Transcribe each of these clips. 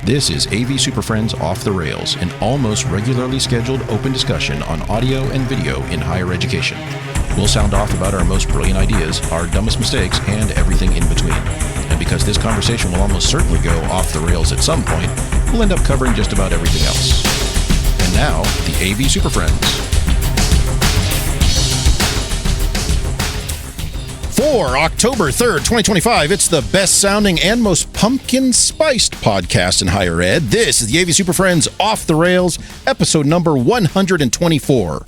This is AV SuperFriends Off the Rails, an almost regularly scheduled open discussion on audio and video in higher education. We'll sound off about our most brilliant ideas, our dumbest mistakes, and everything in between. And because this conversation will almost certainly go off the rails at some point, we'll end up covering just about everything else. And now, the AV SuperFriends. For October 3rd, 2025, it's the best-sounding and most pumpkin-spiced podcast in higher ed. This is the AV SuperFriends Off the Rails, episode number 124.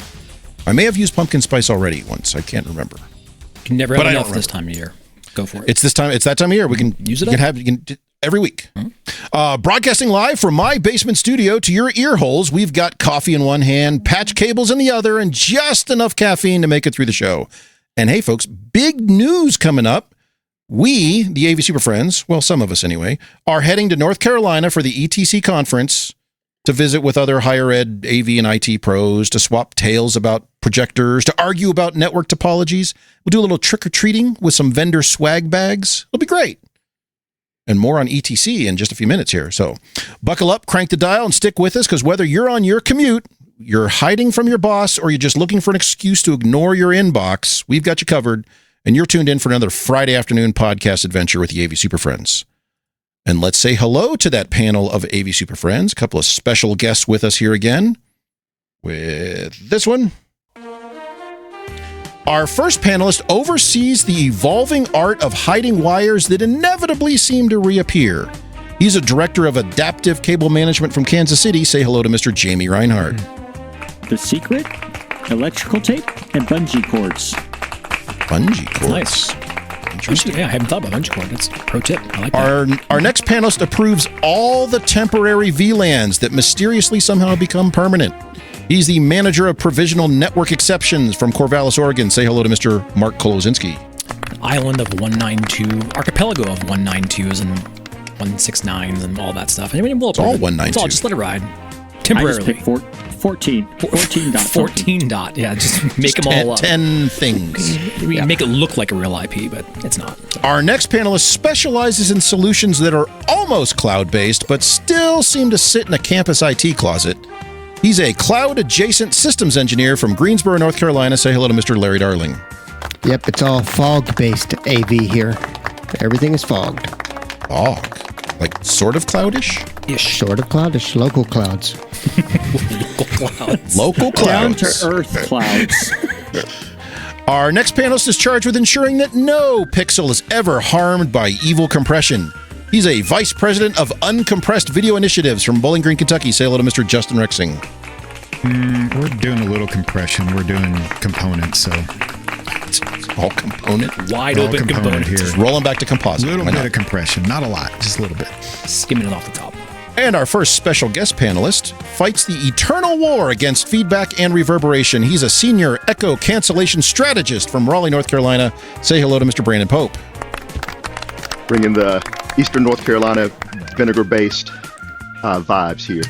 I may have used pumpkin spice already once. I can't remember. You can never have enough this time of year. Go for it. It's that time of year. We can use it. You can every week. Broadcasting live from my basement studio to your ear holes. We've got coffee in one hand, patch cables in the other, and just enough caffeine to make it through the show. And hey, folks, big news coming up. We, the AV SuperFriends, well, some of us anyway, are heading to North Carolina for the ETC conference to visit with other higher ed AV and IT pros, to swap tales about projectors, to argue about network topologies. We'll do a little trick-or-treating with some vendor swag bags. It'll be great. And more on ETC in just a few minutes here. So buckle up, crank the dial, and stick with us, because whether you're on your commute, you're hiding from your boss, or you're just looking for an excuse to ignore your inbox, we've got you covered, and you're tuned in for another Friday afternoon podcast adventure with the AV SuperFriends. And let's say hello to that panel of AV SuperFriends. A couple of special guests with us here again with this one. Our first panelist oversees the evolving art of hiding wires that inevitably seem to reappear. He's a director of adaptive cable management from Kansas City. Say hello to Mr. Jamie Reinhardt. The secret, electrical tape, and bungee cords. Bungee cords. Nice. Interesting. Yeah, I haven't thought about bungee cord. That's a pro tip. I like that. Our next panelist approves all the temporary VLANs that mysteriously somehow become permanent. He's the manager of provisional network exceptions from Corvallis, Oregon. Say hello to Mr. Mark Kolozinski. Island of 192, archipelago of 192s and 169s and all that stuff. I mean, it's all 192. It's all just let it ride. Temporarily. I just picked 14 dot. 14 dot. Yeah, just make them all up. 10 things. We make it look like a real IP, but it's not. So. Our next panelist specializes in solutions that are almost cloud-based, but still seem to sit in a campus IT closet. He's a cloud-adjacent systems engineer from Greensboro, North Carolina. Say hello to Mr. Larry Darling. Yep, it's all fog-based AV here. Everything is fogged. Fog? Like sort of cloudish? Ish. Sort of cloudish. Local clouds. Local clouds. Local clouds. Down-to-earth clouds. Our next panelist is charged with ensuring that no pixel is ever harmed by evil compression. He's a vice president of uncompressed video initiatives from Bowling Green, Kentucky. Say hello to Mr. Justin Rexing. We're doing a little compression. We're doing components, so... It's all component? Wide open component here. Just rolling back to composite. A little bit of compression. Not a lot. Just a little bit. Skimming it off the top. And our first special guest panelist fights the eternal war against feedback and reverberation. He's a senior echo cancellation strategist from Raleigh, North Carolina. Say hello to Mr. Brandon Pope. Bringing the Eastern North Carolina vinegar-based vibes here.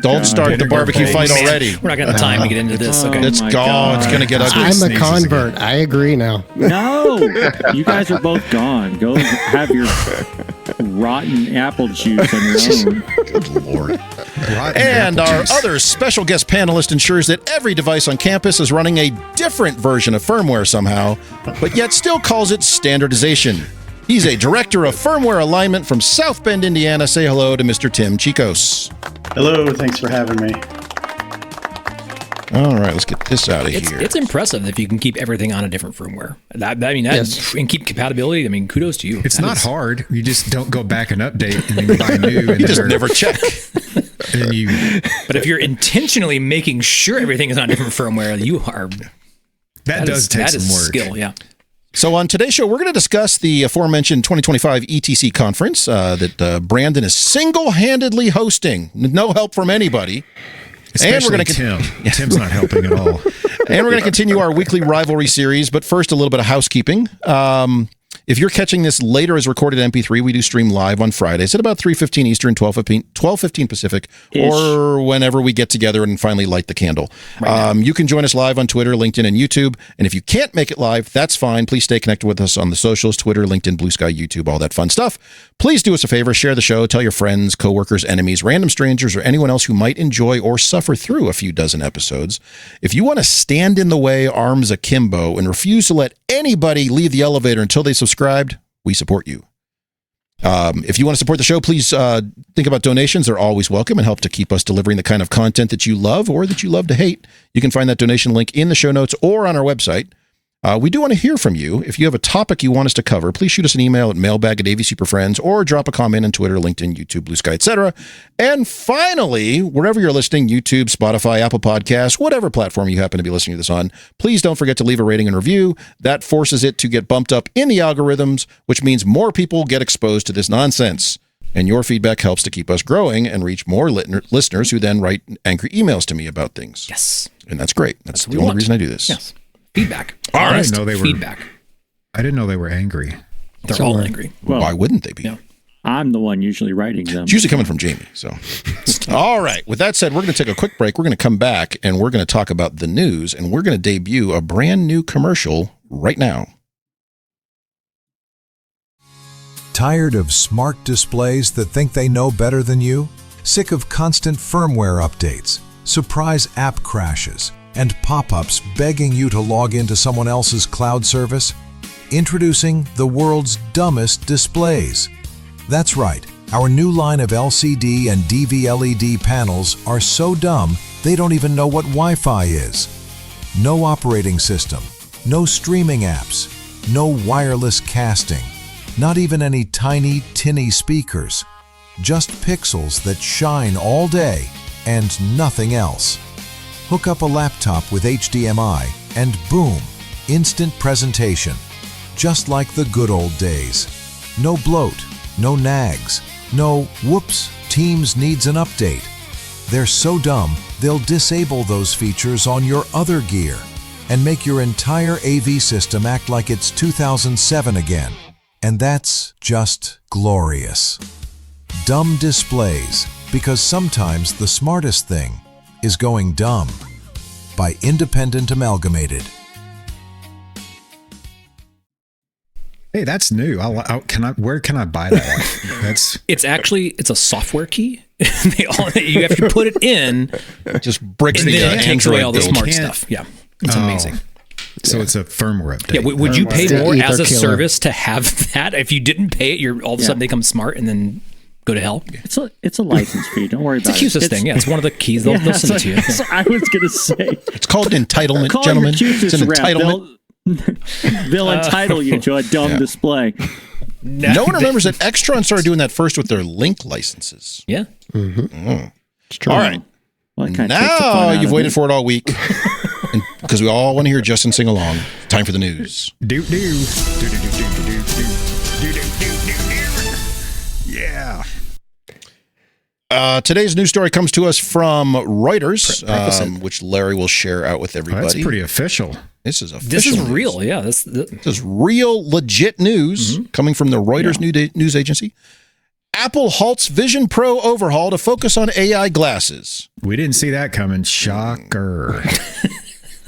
Don't start the barbecue fight already. We're not going to have time to get into this. Okay. It's gone. It's going to get ugly. I'm a convert. Again. I agree now. No, you guys are both gone. Go have your rotten apple juice on your own. Good Lord. And our other special guest panelist ensures that every device on campus is running a different version of firmware somehow, but yet still calls it standardization. He's a director of firmware alignment from South Bend, Indiana. Say hello to Mr. Tim Cichos. Hello, thanks for having me. All right, let's get this out of here. It's impressive if you can keep everything on a different firmware. And keep compatibility. I mean, kudos to you. It's not hard. You just don't go back and update and then buy new. And you just never check. But if you're intentionally making sure everything is on a different firmware, you are. That does take some work. Skill, yeah. So on today's show, we're going to discuss the aforementioned 2025 ETC conference that Brandon is single-handedly hosting. No help from anybody. Especially Tim. Tim's not helping at all. And we're going to continue our weekly rivalry series, but first a little bit of housekeeping. If you're catching this later as recorded MP3, we do stream live on Fridays at about 3:15 Eastern, 12:15 Pacific, or whenever we get together and finally light the candle. You can join us live on Twitter, LinkedIn, and YouTube. And if you can't make it live, that's fine. Please stay connected with us on the socials, Twitter, LinkedIn, Blue Sky, YouTube, all that fun stuff. Please do us a favor, share the show, tell your friends, coworkers, enemies, random strangers, or anyone else who might enjoy or suffer through a few dozen episodes. If you want to stand in the way, arms akimbo, and refuse to let anybody leave the elevator until they subscribed, we support you. If you want to support the show, please think about donations. They're always welcome and help to keep us delivering the kind of content that you love or that you love to hate. You can find that donation link in the show notes or on our website. We do want to hear from you. If you have a topic you want us to cover, please shoot us an email at mailbag@avsuperfriends or drop a comment on Twitter, LinkedIn, YouTube, Blue Sky, etc. And finally, wherever you're listening, YouTube, Spotify, Apple Podcasts, whatever platform you happen to be listening to this on, please don't forget to leave a rating and review. That forces it to get bumped up in the algorithms, which means more people get exposed to this nonsense. And your feedback helps to keep us growing and reach more listeners who then write angry emails to me about things. Yes. And that's great. That's the only reason I do this. Yes. Feedback. I didn't know they were feedback. I didn't know they were angry. They're all angry. Well, why wouldn't they be? Yeah. I'm the one usually writing them. It's usually coming from Jamie. So, all right. With that said, we're going to take a quick break. We're going to come back and we're going to talk about the news, and we're going to debut a brand new commercial right now. Tired of smart displays that think they know better than you? Sick of constant firmware updates, surprise app crashes, and pop-ups begging you to log into someone else's cloud service? Introducing the world's dumbest displays. That's right, our new line of LCD and DV-LED panels are so dumb they don't even know what Wi-Fi is. No operating system, no streaming apps, no wireless casting, not even any tiny, tinny speakers. Just pixels that shine all day and nothing else. Hook up a laptop with HDMI and boom, instant presentation. Just like the good old days. No bloat, no nags, no whoops, Teams needs an update. They're so dumb, they'll disable those features on your other gear and make your entire AV system act like it's 2007 again. And that's just glorious. Dumb displays, because sometimes the smartest thing is going dumb. By Independent Amalgamated. Hey, that's new. Where can I buy that? It's a software key. You have to put it in. Just bricks and the then it takes away all the smart can't- stuff. Yeah, it's amazing. So it's a firmware update. Yeah, would you pay It's more the as a ether killer. service to have that? If you didn't pay it, you're all of a sudden become smart and then go to hell. It's a license fee. Don't worry about it. It's a Cichos thing. Yeah, it's one of the keys. They'll send it to you. So I was going to say. It's called entitlement, Call gentlemen. your It's an Cichos rep. entitlement. They'll entitle you to a dumb display. No one remembers that Extron started doing that first with their Link licenses. Yeah. It's true. All right. Well, it kinda takes the fun Now out you've of waited it. for it all week. Because we all want to hear Justin sing along. Time for the news. Yeah. Today's news story comes to us from Reuters, which Larry will share out with everybody. That's pretty official. This is official. This is news. real. Yeah. This is real, legit news coming from the Reuters news agency. Apple halts Vision Pro overhaul to focus on AI glasses. We didn't see that coming. Shocker.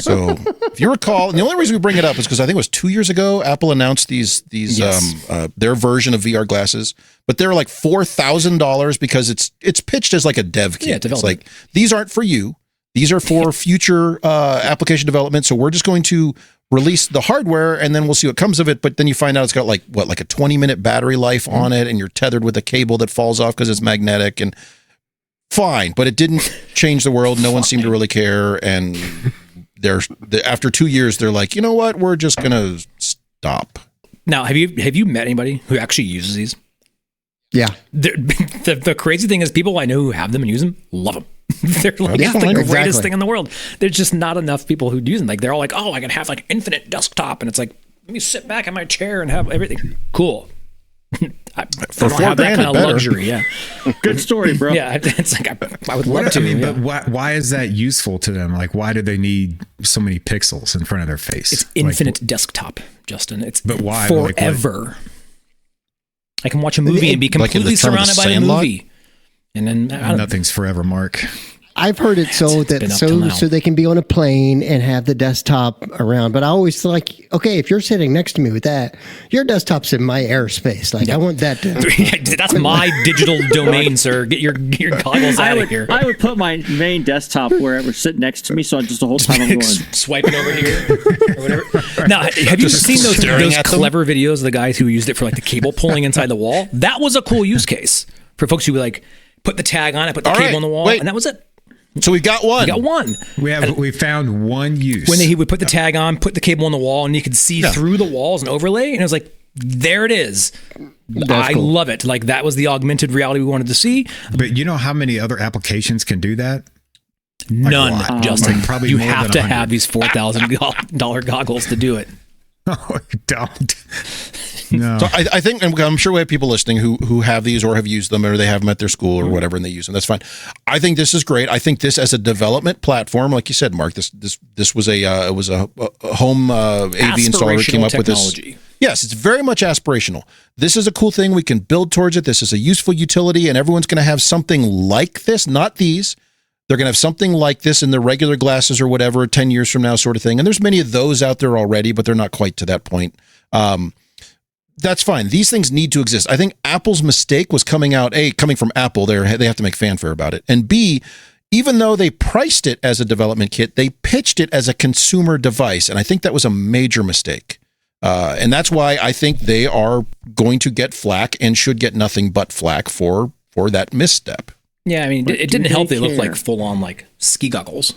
So, if you recall, and the only reason we bring it up is because I think it was 2 years ago, Apple announced these their version of VR glasses, but they're like $4,000 because it's pitched as like a dev kit. It's like, these aren't for you. These are for future application development. So we're just going to release the hardware and then we'll see what comes of it. But then you find out it's got like a 20-minute battery life on it, and you're tethered with a cable that falls off because it's magnetic, and fine. But it didn't change the world. No one seemed to really care. And after 2 years, they're like, you know what? We're just going to stop. Now, have you met anybody who actually uses these? Yeah. The crazy thing is, people I know who have them and use them love them. They're like Yeah, the greatest exactly. thing in the world. There's just not enough people who use them. Like, they're all like, oh, I can have like infinite desktop, and it's like, let me sit back in my chair and have everything. Cool. For I don't have that $4,000, kind it of better. luxury. Yeah, Good story, bro. yeah. It's like I would love to. Yeah. But why is that useful to them? Like, why do they need so many pixels in front of their face? It's infinite desktop, Justin. It's But why? forever. I can watch a movie and be Like in the completely term of the surrounded by the Sandlot? movie, and then I don't, Nothing's forever, Mark. I've heard it so been that up till now. so they can be on a plane and have the desktop around. But I always feel like, okay, if you're sitting next to me with that, your desktop's in my airspace. Like I want that to. that's my digital domain, sir. Get your goggles out of here. I would put my main desktop wherever sit next to me, so just the whole time I'm going. Swiping over here or whatever. Now, have you seen those staring at them? clever videos of the guys who used it for like the cable pulling inside the wall? That was a cool use case for folks who would like put the tag on it, put the All cable right, on the wall, wait. and that was it. So we've got one. You got one. We found one use. When he would put the tag on, put the cable on the wall, and you could see through the walls and overlay, and it was like, there it is. I cool. love it. Like that was the augmented reality we wanted to see. But you know how many other applications can do that? None, lot. Justin. Like probably You more have than to 100. have these $4,000 goggles to do it. Oh, don't. No. So I think, and I'm sure we have people listening who have these or have used them or they have them at their school or whatever and they use them. That's fine. I think this is great. I think this as a development platform, like you said, Mark, this was a home AV installer came up with this. Yes, it's very much aspirational. This is a cool thing. We can build towards it. This is a useful utility and everyone's going to have something like this, not these. They're going to have something like this in their regular glasses or whatever 10 years from now sort of thing. And there's many of those out there already, but they're not quite to that point. That's fine. These things need to exist. I think Apple's mistake was coming from Apple. They have to make fanfare about it. And B, even though they priced it as a development kit, they pitched it as a consumer device. And I think that was a major mistake. And that's why I think they are going to get flack and should get nothing but flack for that misstep. Yeah, I mean, But it do didn't help. they They looked care? like full on like ski goggles.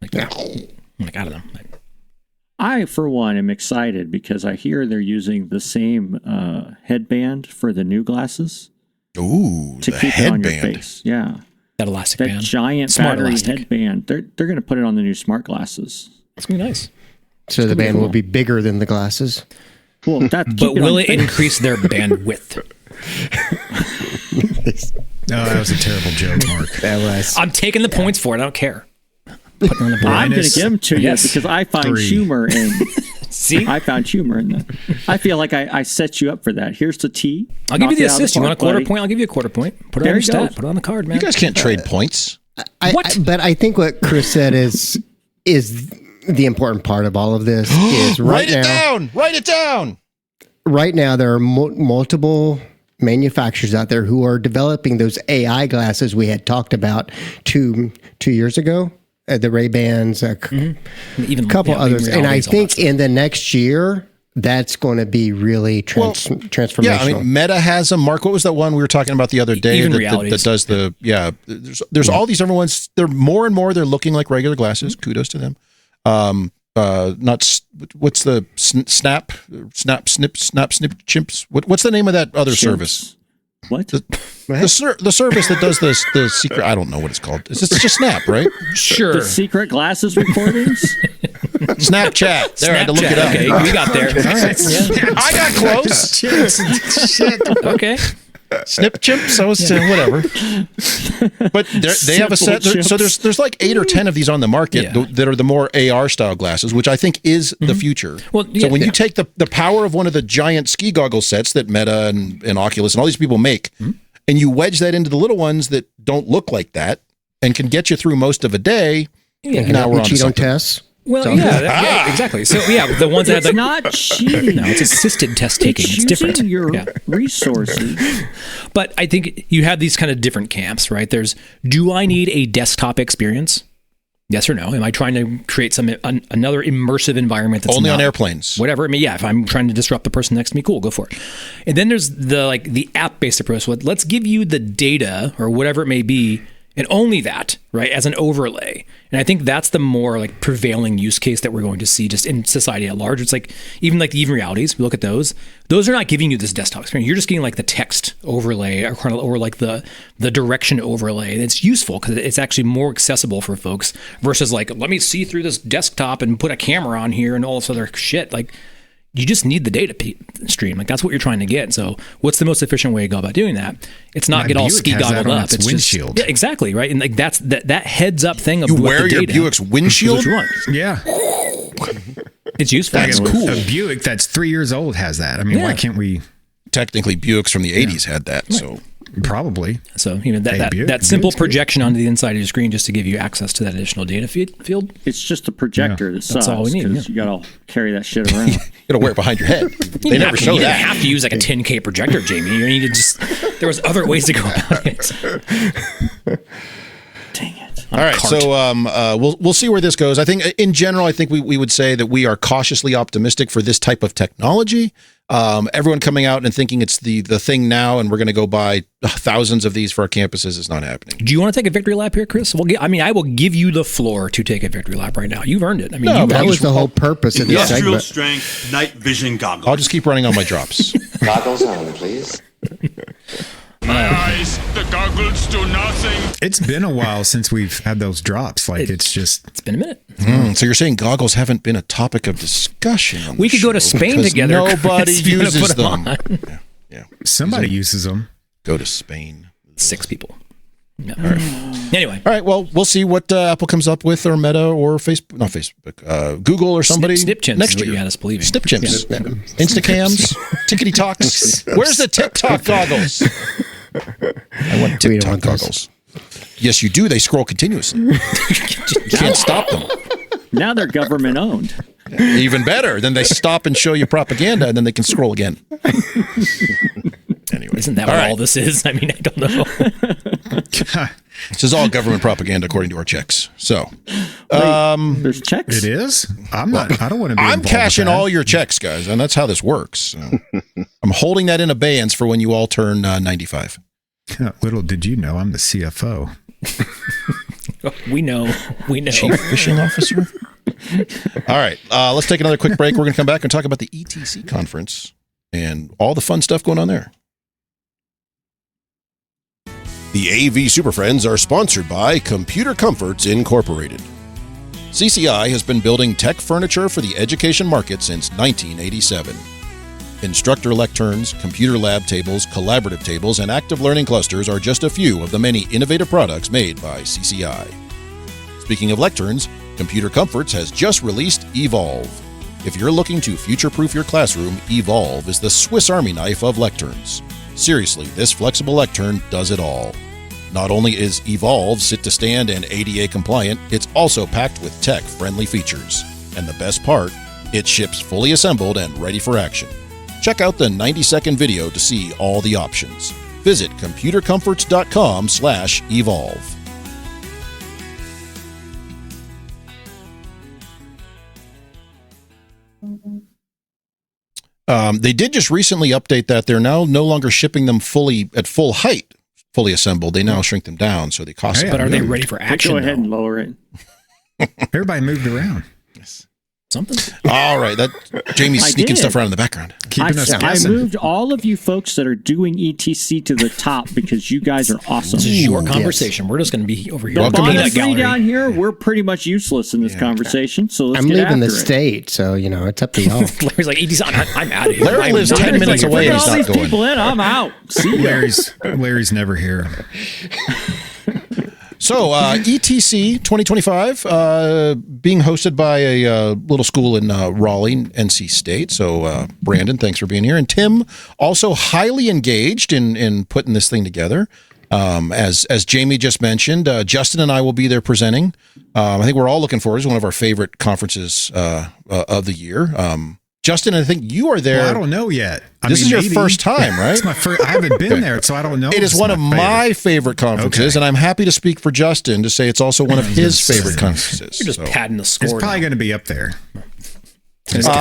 Like I don't know. I, for one, am excited because I hear they're using the same headband for the new glasses Ooh, to the keep it on your headband. face. Yeah, That elastic that band. giant Smart battery elastic. headband. They're going to put it on the new smart glasses. It's gonna be nice. So the band will be bigger than the glasses. Well, that But will it increase their bandwidth? No, that was a terrible joke, Mark. That was. I'm taking the points for it. I don't care. Putting on the board. I'm going to Minus give them to you Yes. because I find 3. humor in. See, I found humor in that. I feel like I set you up for that. Here's the T. I'll give you Knock the it out of assist. You want a park, quarter buddy. point? I'll give you a quarter point. Put it There on your you go. stat. Put it on the card, man. You guys can't trade points. But I think what Chris said is the important part of all of this is Write it down. Write it down. Right now there are multiple manufacturers out there who are developing those AI glasses we had talked about two years ago. The Ray-Bans, Even a couple others, and I realities, all that think stuff. in the next year that's going to be really transformational. Yeah, I mean, Meta has them. Mark, what was that one we were talking about the other day Even that realities. does the, there's all these other ones. They're more and more, they're looking like regular glasses. Kudos to them. What's the snap, snip, chimps? What's the name of that other service? What? The service that does the secret, I don't know what it's called. It's just Snap, right? Sure. The secret glasses recordings? Snapchat. There, I had to look it up. Okay, we got there. I got close. Okay. Snip chimps. I was whatever. But they have a set. Simple So there's like 8 or 10 of these on the market Yeah. that are the more AR style glasses, which I think is the future. Well, so yeah, when yeah. you take the power of one of the giant ski goggle sets that Meta and Oculus and all these people make, and you wedge that into the little ones that don't look like that and can get you through most of a day. Yeah. Now we're on to cheat on something. tests. Well, yeah, exactly. So yeah, the ones that It's have not cheating. no, it's assisted test taking. It's using different. your Yeah. resources. But I think you have these kind of different camps, right? There's, do I need a desktop experience? Yes or no? Am I trying to create another immersive environment that's Only on not- airplanes. Whatever. I mean, yeah, if I'm trying to disrupt the person next to me, cool, go for it. And then there's the app-based approach. So let's give you the data or whatever it may be, and only that, right, as an overlay. And I think that's the more like prevailing use case that we're going to see just in society at large. It's like even realities. We look at those are not giving you this desktop experience. You're just getting like the text overlay or like the direction overlay. And it's useful because it's actually more accessible for folks versus like, let me see through this desktop and put a camera on here and all this other shit. Like, you just need the data stream. Like that's what you're trying to get. So what's the most efficient way to go about doing that? It's not My get all Buick ski has that goggled on up. its It's windshield. just, yeah, exactly, right? And like that's that heads up thing of You what wear the your data Buick's windshield? is what you want. Yeah. It's useful. That's Like cool. A Buick that's 3 years old has that. I mean, why can't we? Technically, Buicks from the 80s had that. So Probably. So that Buick- simple Buick's good. projection onto the inside of your screen just to give you access to that additional data field. It's just a projector that sucks. all we need, 'cause you got to carry that shit around. you gotta wear it behind your head. They You never show didn't that. have to use like a 10K projector, Jamie. You need to just. There was other ways to go about it. Dang it. All right, so we'll see where this goes. I think in general, I think we would say that we are cautiously optimistic for this type of technology. Everyone coming out and thinking it's the thing now, and we're going to go buy thousands of these for our campuses is not happening. Do you want to take a victory lap here, Chris? I will give you the floor to take a victory lap right now. You've earned it. I mean, No, That was the whole purpose of this Industrial segment. strength night vision goggles. I'll just keep running on my drops. Goggles on, please. My eyes, the goggles do nothing. It's been a while since we've had those drops. Like it's just. It's been a minute. So you're saying goggles haven't been a topic of discussion? On We the could go to show Spain because together, Nobody Chris, if you wanna uses put 'em them. on. Yeah. Somebody uses them. Go to Spain. 6 people. Yeah. All right. Anyway. All right. Well, we'll see what Apple comes up with, or Meta, or Facebook. Not Facebook. Google, or somebody. Snip chimps next is what year. you had us believing. Snip chimps. Instacams. Tickety talks. Where's the TikTok goggles? I want We don't TikTok want those. goggles. Yes, you do. They scroll continuously. You can't stop them. Now they're government owned. Even better. Then they stop and show you propaganda, and then they can scroll again. Anyway, Isn't that what all this is? I mean, I don't know. This is all government propaganda according to our checks. So There's checks. It is. I'm not. I don't want to be. I'm involved with cashing that. all your checks, guys, and that's how this works. So I'm holding that in abeyance for when you all turn 95. Little did you know, I'm the CFO. We know. Chief Fishing Officer. All right, let's take another quick break. We're going to come back and talk about the ETC conference and all the fun stuff going on there. The AV Super Friends are sponsored by Computer Comforts Incorporated. CCI has been building tech furniture for the education market since 1987. Instructor lecterns, computer lab tables, collaborative tables, and active learning clusters are just a few of the many innovative products made by CCI. Speaking of lecterns, Computer Comforts has just released Evolve. If you're looking to future-proof your classroom, Evolve is the Swiss Army knife of lecterns. Seriously, this flexible lectern does it all. Not only is Evolve sit-to-stand and ADA compliant, it's also packed with tech-friendly features. And the best part, it ships fully assembled and ready for action. Check out the 90-second video to see all the options. Visit computercomforts.com/evolve. They did just recently update that they're now no longer shipping them fully at full height, fully assembled. They now shrink them down, so they cost. Yeah, But are they ready for action? Go ahead though? and lower it. Everybody moved around. Something. All right, that Jamie's I sneaking did. stuff around in the background. Keeping us I guessing. moved all of you folks that are doing ETC to the top because you guys are awesome. This is your Ooh, conversation. We're just going to be over here. The Welcome to bottom the three gallery. down here, we're pretty much useless in this conversation. So let's I'm get leaving the after it. state, so it's up to y'all. Larry's like, I'm out of here. Larry I'm lives not 10 gonna minutes be away here. and Put he's all not these going. people in. I'm out. See ya. Larry's never here. So, ETC 2025 being hosted by a little school in Raleigh, NC State. So, Brandon, thanks for being here. And Tim, also highly engaged in putting this thing together. As Jamie just mentioned, Justin and I will be there presenting. I think we're all looking forward. It's one of our favorite conferences of the year. Justin, I think you are there. Well, I don't know yet. This is your maybe. first time, right? It's my first. I haven't been there, so I don't know. It is one of my favorite conferences, and I'm happy to speak for Justin to say it's also one of his favorite conferences. You're just padding the score. It's probably now. going to be up there.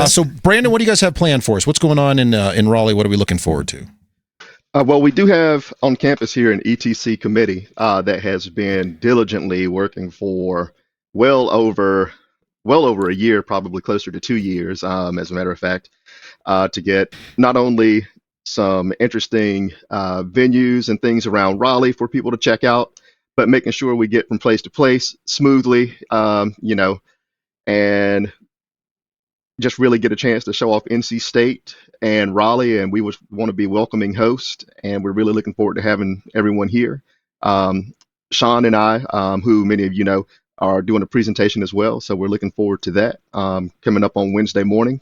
So, Brandon, what do you guys have planned for us? What's going on in Raleigh? What are we looking forward to? Well, we do have on campus here an ETC committee that has been diligently working for well over a year, probably closer to 2 years, as a matter of fact, to get not only some interesting venues and things around Raleigh for people to check out, but making sure we get from place to place smoothly, and just really get a chance to show off NC State and Raleigh, and we want to be welcoming host, and we're really looking forward to having everyone here. Sean and I, who many of you know, are doing a presentation as well, so we're looking forward to that coming up on Wednesday morning.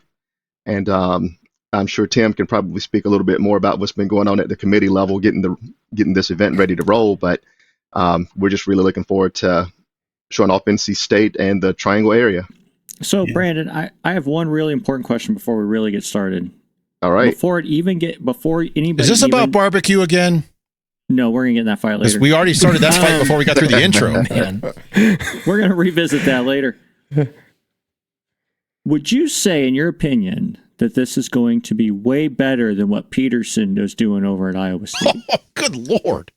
And I'm sure Tim can probably speak a little bit more about what's been going on at the committee level, getting this event ready to roll. But we're just really looking forward to showing off NC State and the Triangle area. So, Brandon, I have one really important question before we really get started. All right. Before anybody. Is this about barbecue again? No, we're gonna get in that fight later. We already started that fight before we got through the intro. Man. We're gonna revisit that later. Would you say, in your opinion, that this is going to be way better than what Peterson is doing over at Iowa State? Oh, good Lord.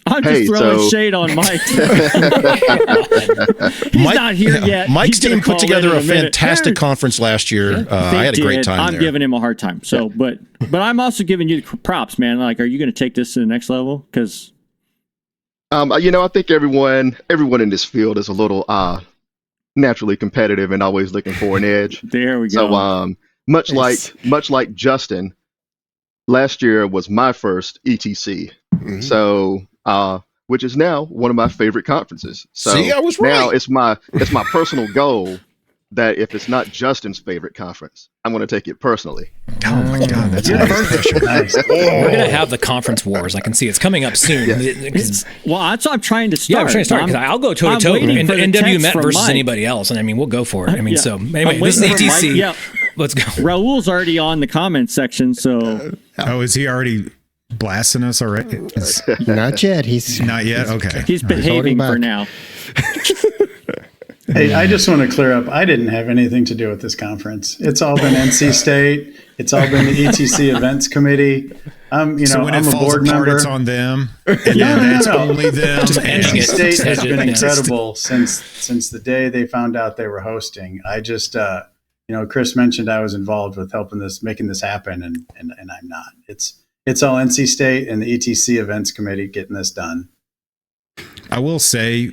I'm just throwing shade on Mike. He's not here yet. Mike's team put together a fantastic conference last year. I had a great time I'm giving him a hard time. So, but I'm also giving you the props, man. Like, are you going to take this to the next level? Because, I think everyone in this field is a little naturally competitive and always looking for an edge. There we go. So, much like Justin, last year was my first ETC. Mm-hmm. So, which is now one of my favorite conferences. So see, I was right. Now it's my personal goal that if it's not Justin's favorite conference, I'm going to take it personally. Oh my God, that's nice. We're going to have the conference wars. I can see it's coming up soon. Yes. Well, that's what I'm trying to start. Yeah, I'm trying to start because I'll go toe to toe in NW Met versus anybody else, and I mean we'll go for it. I mean, so anyway, this is ETC. Yeah. Let's go. Raul's already on the comments section, so is he already blasting us already? Not yet. He's not yet. Okay, he's behaving for now. Hey, I just want to clear up. I didn't have anything to do with this conference. It's all been NC State. It's all been the ETC events committee. So when I'm a board member. It's on them. And then it's only them. NC State has been incredible since the day they found out they were hosting. I just, Chris mentioned I was involved with making this happen, and I'm not. It's all NC State and the ETC events committee getting this done. I will say,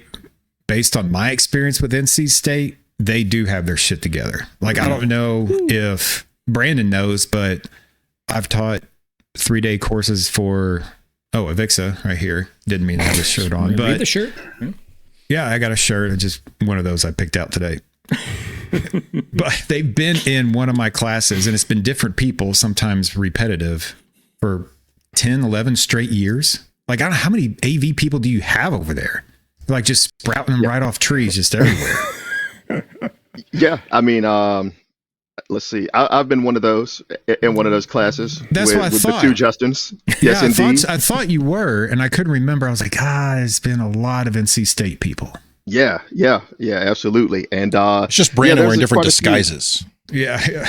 based on my experience with NC State, they do have their shit together. Like, I don't know if Brandon knows, but I've taught 3-day courses for, Avixa right here. Didn't mean to have this shirt on. But read the shirt? Yeah, I got a shirt. Just one of those I picked out today. But they've been in one of my classes, and it's been different people, sometimes repetitive, for 10, 11 straight years. Like, I don't know, how many AV people do you have over there? Like, just sprouting them right off trees just everywhere. Yeah, I mean, let's see. I've been one of those in one of those classes. That's what I thought. The two Justins. Yes, indeed. I thought you were, and I couldn't remember. I was like, it's been a lot of NC State people. Yeah, absolutely. And it's just Brandon wearing different disguises. Yeah.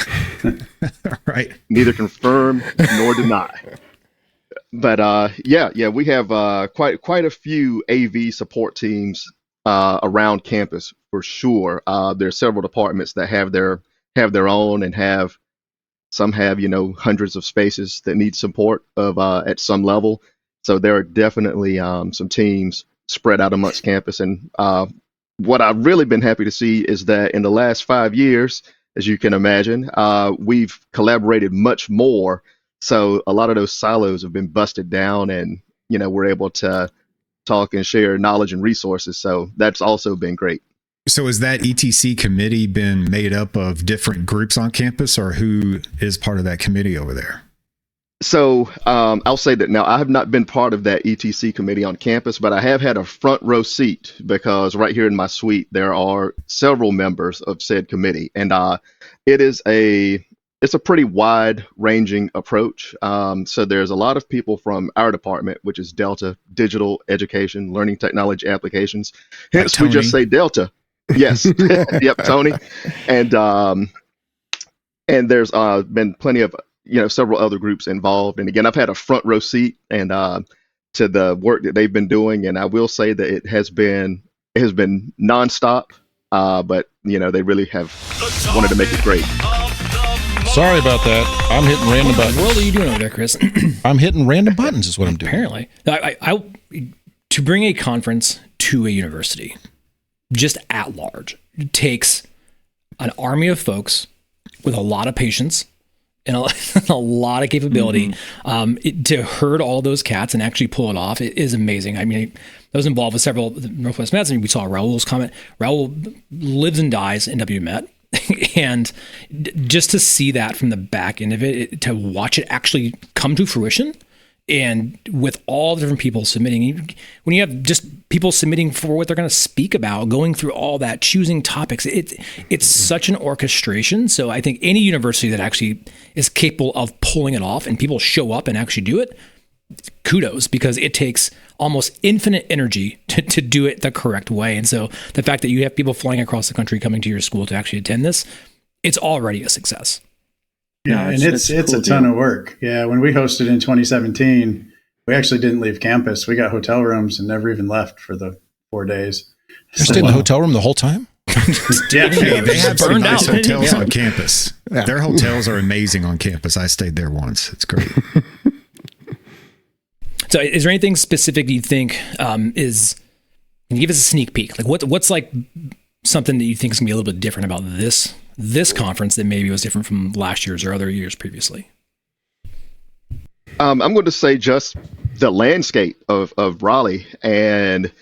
Right. Neither confirm nor deny. But we have quite a few AV support teams around campus for sure. There are several departments that have their own, and some have hundreds of spaces that need support of at some level. So there are definitely some teams spread out amongst campus. And what I've really been happy to see is that in the last 5 years, as you can imagine, we've collaborated much more. So a lot of those silos have been busted down, and we're able to talk and share knowledge and resources. So that's also been great. So has that ETC committee been made up of different groups on campus, or who is part of that committee over there? So I'll say that now I have not been part of that ETC committee on campus, but I have had a front row seat because right here in my suite, there are several members of said committee, and it's a pretty wide-ranging approach. So there's a lot of people from our department, which is Delta, Digital Education, Learning Technology Applications. Hence, we just say Delta. Yes. Yep, Tony. And there's been plenty of several other groups involved. And again, I've had a front row seat and to the work that they've been doing. And I will say that it has been nonstop. But they really have wanted to make it great. Sorry about that. I'm hitting random buttons. What are you doing over there, Chris? I'm hitting random buttons is what I'm doing. Apparently. To bring a conference to a university, just at large, it takes an army of folks with a lot of patience and a lot of capability. To herd all those cats and actually pull it off, it is amazing. I mean, I was involved with several Northwest Mets, and we saw Raul's comment. Raul lives and dies in WMet. And just to see that from the back end of it, to watch it actually come to fruition, and with all the different people submitting, when you have just people submitting for what they're going to speak about, going through all that, choosing topics, it's such an orchestration. So I think any university that actually is capable of pulling it off and people show up and actually do it, kudos, because it takes almost infinite energy to do it the correct way. And so the fact that you have people flying across the country coming to your school to actually attend this, it's already a success. Yeah, and it's a ton of work. Yeah, when we hosted in 2017, we actually didn't leave campus. We got hotel rooms and never even left for the 4 days. You stayed in the hotel room the whole time? Yeah, they have some nice hotels on campus. Yeah. Their hotels are amazing on campus. I stayed there once. It's great. So is there anything specific you think can you give us a sneak peek? Like what's like something that you think is gonna be a little bit different about this conference that maybe was different from last year's or other years previously? I'm going to say just the landscape of Raleigh, and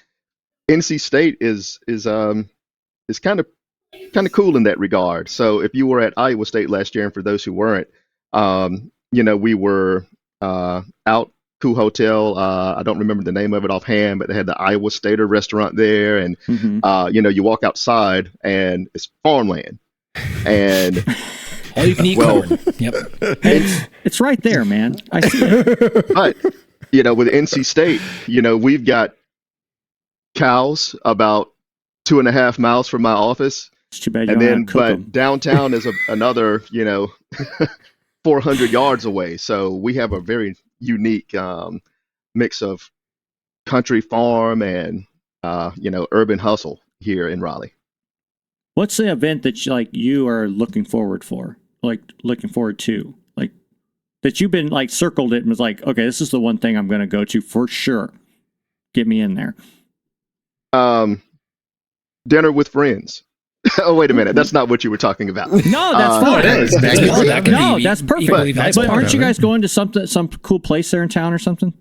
NC State is kind of cool in that regard. So if you were at Iowa State last year, and for those who weren't, we were out cool hotel. I don't remember the name of it offhand, but they had the Iowa Stater restaurant there, and you walk outside and it's farmland, and all you can eat corn. Yep, it's right there, man. I see it. But with NC State, we've got cows about 2.5 miles from my office, it's too bad and then but downtown is another 400 yards away. So we have a very unique mix of country farm and urban hustle here in Raleigh. What's the event that you are looking forward to, like that you've been circled it and was like, okay, this is the one thing I'm going to go to for sure. Get me in there. Dinner with friends. Oh, wait a minute. That's not what you were talking about. No, that's fine. It is. That's perfect. But aren't you guys going to some cool place there in town or something?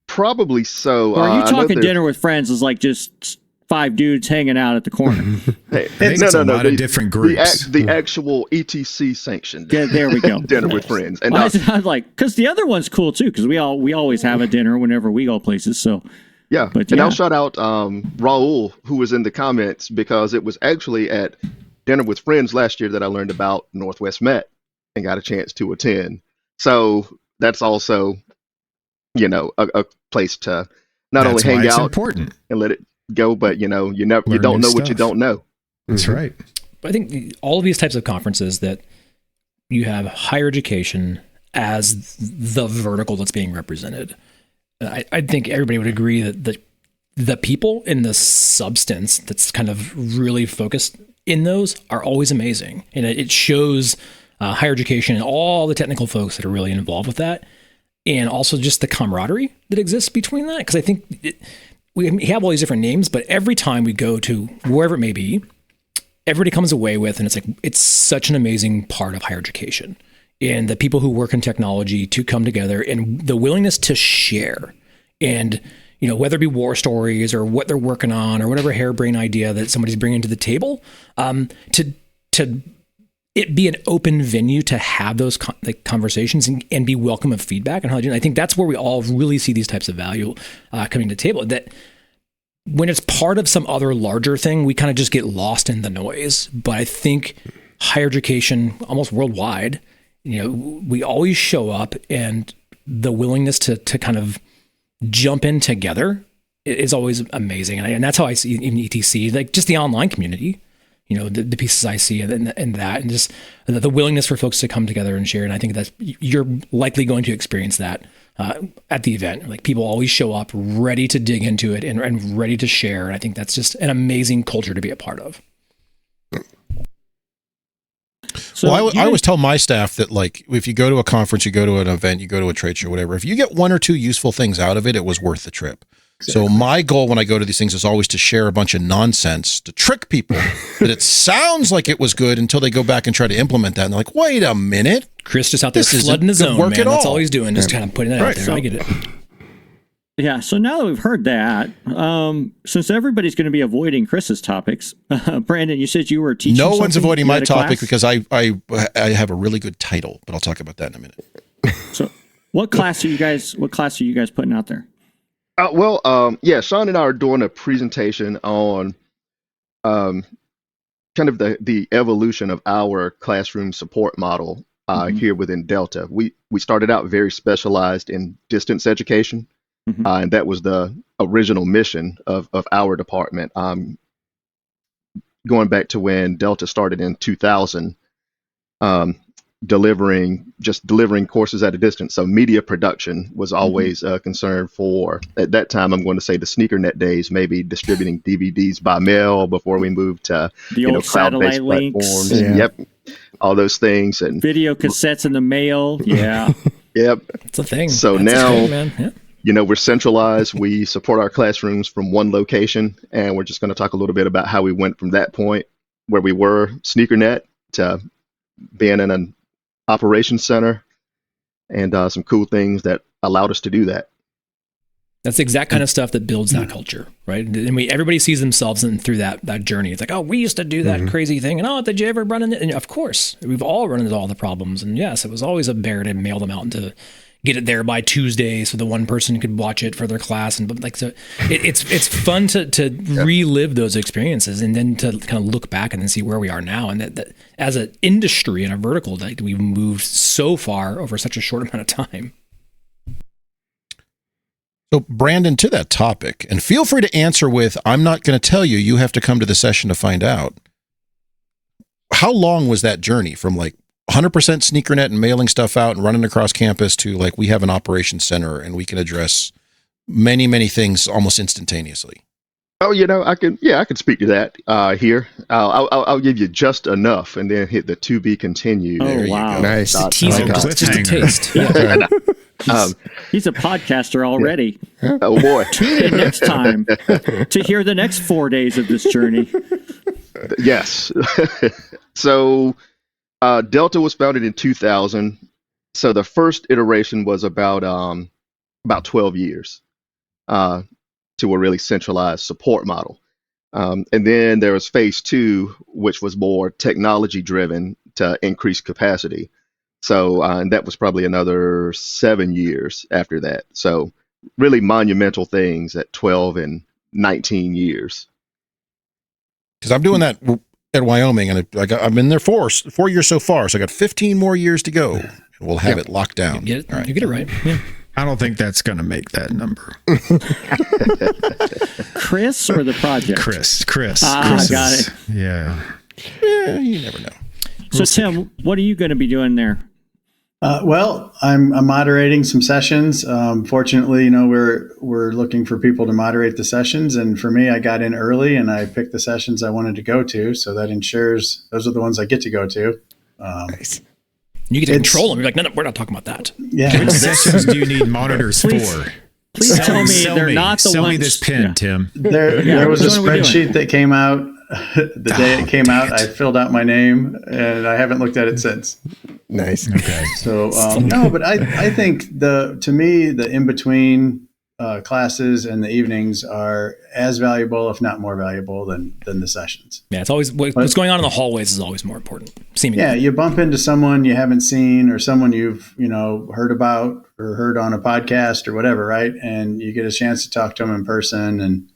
Probably so. Or are you talking dinner with friends is like just 5 dudes hanging out at the corner? Hey, it's a lot of different groups. The actual ETC sanctioned. Yeah, there we go. Dinner with friends. And I was like, because the other one's cool too, because we always have a dinner whenever we go places. So. Yeah, and I'll shout out Raul, who was in the comments, because it was actually at Dinner with Friends last year that I learned about Northwest Met and got a chance to attend. So that's also, a place to not only hang out important and let it go, but you don't know what you don't know. That's right. But I think all of these types of conferences that you have higher education as the vertical that's being represented. I think everybody would agree that the people and the substance that's kind of really focused in those are always amazing. And it shows higher education and all the technical folks that are really involved with that. And also just the camaraderie that exists between that. Because I think we have all these different names, but every time we go to wherever it may be, everybody comes away with, and it's like, it's such an amazing part of higher education. And the people who work in technology to come together and the willingness to share, and whether it be war stories or what they're working on or whatever harebrained idea that somebody's bringing to the table, to it be an open venue to have those conversations and be welcome of feedback and how to do it. I think that's where we all really see these types of value coming to the table. That when it's part of some other larger thing, we kind of just get lost in the noise. But I think higher education, almost worldwide, we always show up, and the willingness to kind of jump in together is always amazing. And that's how I see even ETC, like just the online community, the pieces I see and that, and just the willingness for folks to come together and share. And I think that you're likely going to experience that at the event. Like people always show up ready to dig into it and ready to share. And I think that's just an amazing culture to be a part of. So I always tell my staff that, like, if you go to a conference, you go to an event, you go to a trade show, whatever, if you get 1 or 2 useful things out of it, it was worth the trip. So my goal when I go to these things is always to share a bunch of nonsense to trick people that it sounds like it was good until they go back and try to implement that. And they're like, wait a minute. Chris just out there flooding his own, man. That's all he's doing, just kind of putting that out there. So, I get it. Yeah, so now that we've heard that, since everybody's going to be avoiding Chris's topics, Brandon, you said you were teaching. No one's something? avoiding You my had a topic class? because I have a really good title, but I'll talk about that in a minute. So, what class are you guys putting out there? Sean and I are doing a presentation on kind of the evolution of our classroom support model here within Delta. We started out very specialized in distance education, and that was the original mission of our department. Going back to when Delta started in 2000, delivering courses at a distance. So media production was always a concern for, at that time, I'm going to say the SneakerNet days, maybe distributing DVDs by mail before we moved to The old cloud-based satellite links. platforms. Yeah. Yep. All those things. And Video cassettes in the mail. Yeah. yep. It's a thing. So That's now, a thing, man. Yeah. we're centralized. We support our classrooms from one location, and we're just going to talk a little bit about how we went from that point where we were SneakerNet to being in an operations center, and some cool things that allowed us to do that. That's the exact kind of stuff that builds that culture, right? And everybody sees themselves through that journey. It's like, oh, we used to do that crazy thing, and oh, did you ever run into? And of course, we've all run into all the problems. And yes, it was always a bear to mail them out and to get it there by Tuesday, so the one person could watch it for their class. And it's fun to relive those experiences and then to kind of look back and then see where we are now. And that as an industry and a vertical, that we've moved so far over such a short amount of time. So, Brandon, to that topic, and feel free to answer with, I'm not going to tell you, you have to come to the session to find out. How long was that journey from 100% SneakerNet and mailing stuff out and running across campus to we have an operations center and we can address many, many things almost instantaneously? Oh, I can speak to that here. I'll give you just enough and then hit the to be continued. Oh, wow. Nice. It's a teaser, just a taste. Yeah. He's a podcaster already. Yeah. Oh, boy. Tune in next time to hear the next 4 days of this journey. Yes. So Delta was founded in 2000. So the first iteration was about 12 years to a really centralized support model. And then there was phase 2, which was more technology driven to increase capacity. So and that was probably another 7 years after that. So really monumental things at 12 and 19 years. Because I'm doing that at Wyoming, and I've been there 4 years so far, so I got 15 more years to go. And we'll have it locked down. You get it right. Yeah. I don't think that's going to make that number. Chris or the project? Chris. Chris got it. Yeah. Yeah, you never know. So, Tim, what are you going to be doing there? Well, I'm moderating some sessions. Fortunately, we're looking for people to moderate the sessions, and for me, I got in early and I picked the sessions I wanted to go to, so that ensures those are the ones I get to go to. Nice. You get to control them. You're like, no, we're not talking about that. Yeah. Which sessions do you need monitors for? Please tell me they're not the ones. Sell me this pen, Tim. There was a which one are we spreadsheet that came out the day it came out. I filled out my name, and I haven't looked at it since. Nice. Okay. So no, but I think to me the in between classes and the evenings are as valuable, if not more valuable, than the sessions. Yeah, it's always what's going on in the hallways is always more important. Seemingly. Yeah, you bump into someone you haven't seen or someone you've heard about or heard on a podcast or whatever, right? And you get a chance to talk to them in person. And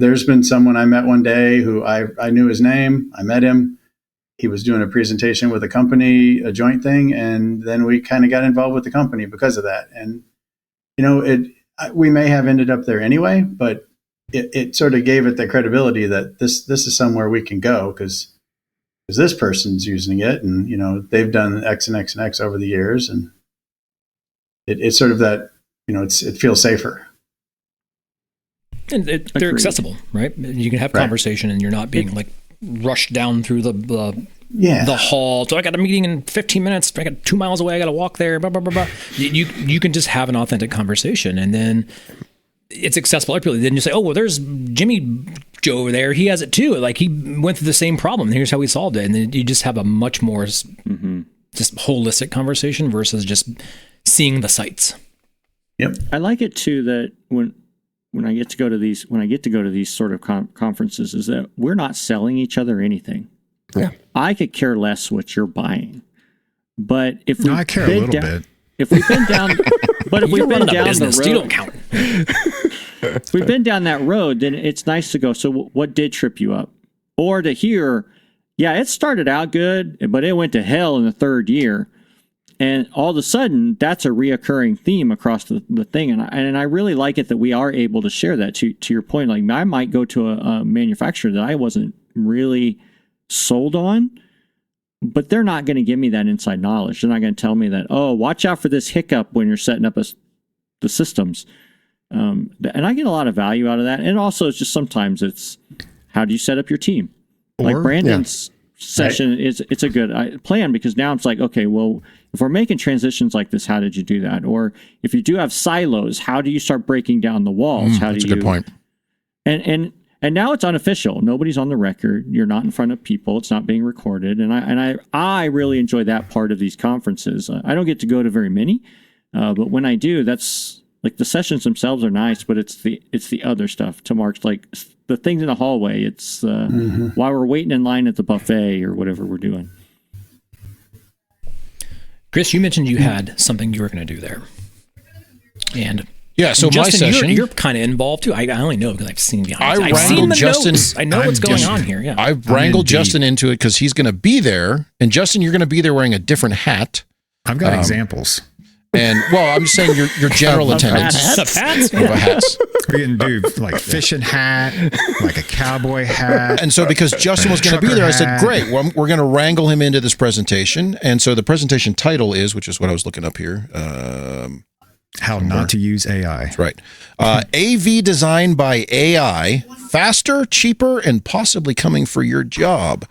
there's been someone I met one day who I knew his name. I met him. He was doing a presentation with a company, a joint thing, and then we kind of got involved with the company because of that. And we may have ended up there anyway, but it sort of gave it the credibility that this is somewhere we can go because this person's using it, and they've done X and X and X over the years, and it's sort of that it feels safer. And they're accessible, right? You can have conversation, and you're not being rushed down through the hall. So I got a meeting in 15 minutes. I got 2 miles away. I got to walk there. Blah, blah, blah, blah. You can just have an authentic conversation, and then it's accessible to people. Then you say, oh, well, there's Jimmy Joe over there. He has it too. Like he went through the same problem. Here's how he solved it. And then you just have a much more just holistic conversation versus just seeing the sites. Yep. I like it too that when I get to go to these sort of conferences is that we're not selling each other anything. Yeah. I could care less what you're buying. But if we I care a little bit. If we've been down but if we've been down business, the road, you don't count. if we've been down that road, then it's nice to go, so what did trip you up? Or to hear, yeah, it started out good, but it went to hell in the third year. And all of a sudden, that's a reoccurring theme across the thing. And I really like it that we are able to share that. To your point, like I might go to a manufacturer that I wasn't really sold on, but they're not going to give me that inside knowledge. They're not going to tell me that, oh, watch out for this hiccup when you're setting up the systems. And I get a lot of value out of that. And also, it's just sometimes it's how do you set up your team? Like Brandon's session it's a good plan, because now it's like, okay, well, if we're making transitions like this, how did you do that? Or if you do have silos, how do you start breaking down the walls? That's a good point. And now it's unofficial. Nobody's on the record. You're not in front of people. It's not being recorded. And I really enjoy that part of these conferences. I don't get to go to very many, but when I do, that's like the sessions themselves are nice, but it's the other stuff. To Mark's, like the things in the hallway. It's while we're waiting in line at the buffet or whatever we're doing. Chris, you mentioned you had something you were going to do there, and yeah. So Justin, my session, you're kind of involved too. I only know because I've seen behind. I wrangled Justin. I know what's going on here. Yeah, I wrangled Justin into it because he's going to be there, and Justin, you're going to be there wearing a different hat. I've got examples. And well, I'm just saying your general attendance of hats. We can do like fishing hat, like a cowboy hat. And so because Justin was going to be there, I said, great, well, we're going to wrangle him into this presentation. And so the presentation title is, which is what I was looking up here. How not to use AI. That's right. AV designed by AI, faster, cheaper, and possibly coming for your job.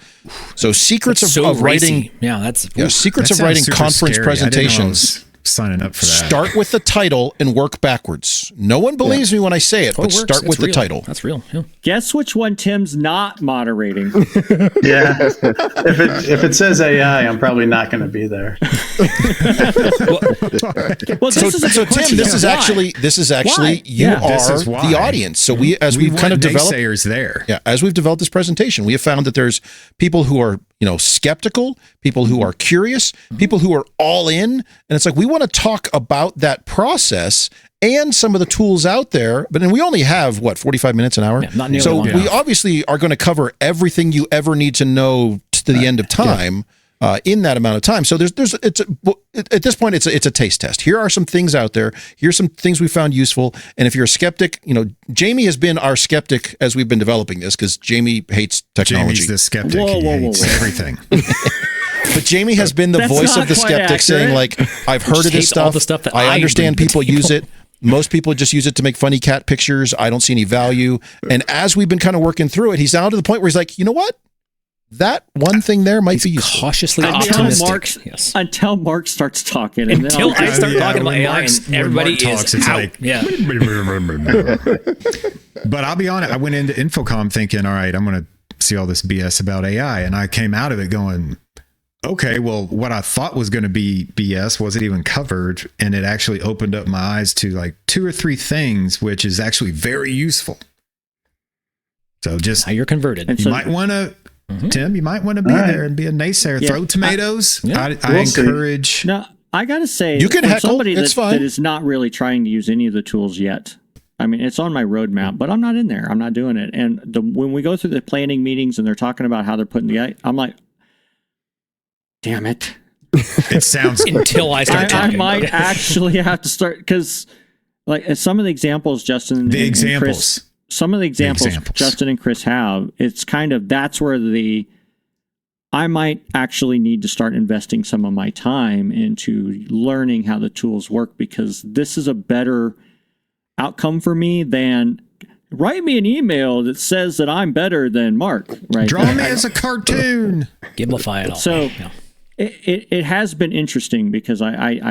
So secrets of writing. Yeah, that's secrets of writing conference presentations. Signing up for that. Start with the title and work backwards. No one believes me when I say it, but start with the title. That's real. Yeah. Guess which one Tim's not moderating. Yeah. If it says AI, I'm probably not going to be there. So Tim, this is actually you are the audience. So we've kind of developed there. Yeah, as we've developed this presentation, we have found that there's people who are skeptical, people who are curious, people who are all in, and it's like we want to talk about that process and some of the tools out there. But then we only have 45 minutes, an hour. Yeah, not nearly so long we enough. obviously are going to cover everything you ever need to know to the end of time. In that amount of time. So at this point, it's a taste test. Here are some things out there. Here's some things we found useful. And if you're a skeptic, Jamie has been our skeptic as we've been developing this, because Jamie hates technology. Jamie's the skeptic. He hates everything. But Jamie has been the voice of the skeptic, saying like, I've heard of this stuff. All the stuff that I understand people use it. Most people just use it to make funny cat pictures. I don't see any value. And as we've been kind of working through it, he's now to the point where he's like, you know what? That one thing there might be useful. Cautiously optimistic. Until Mark starts talking. And until I start talking about AI and everybody talks, is out. Like, But I'll be honest, I went into Infocom thinking, all right, I'm going to see all this BS about AI. And I came out of it going, okay, well, what I thought was going to be BS wasn't even covered. And it actually opened up my eyes to like 2 or 3 things, which is actually very useful. So just now you're converted. You might want to, Tim, you might want to be there and be a naysayer. Throw tomatoes. I encourage. No, I got to say, you can heckle. Somebody it's fine. That is not really trying to use any of the tools yet. I mean, it's on my roadmap, but I'm not in there. I'm not doing it. And when we go through the planning meetings and they're talking about how they're putting the, I'm like, damn it. It sounds until I start talking. I might actually have to start, because like some of the examples Justin and Chris, some of the examples Justin and Chris have, it's kind of, that's where I might actually need to start investing some of my time into learning how the tools work, because this is a better outcome for me than write me an email that says that I'm better than Mark. Right? Draw me as a cartoon. Giblify it all. So it has been interesting, because I've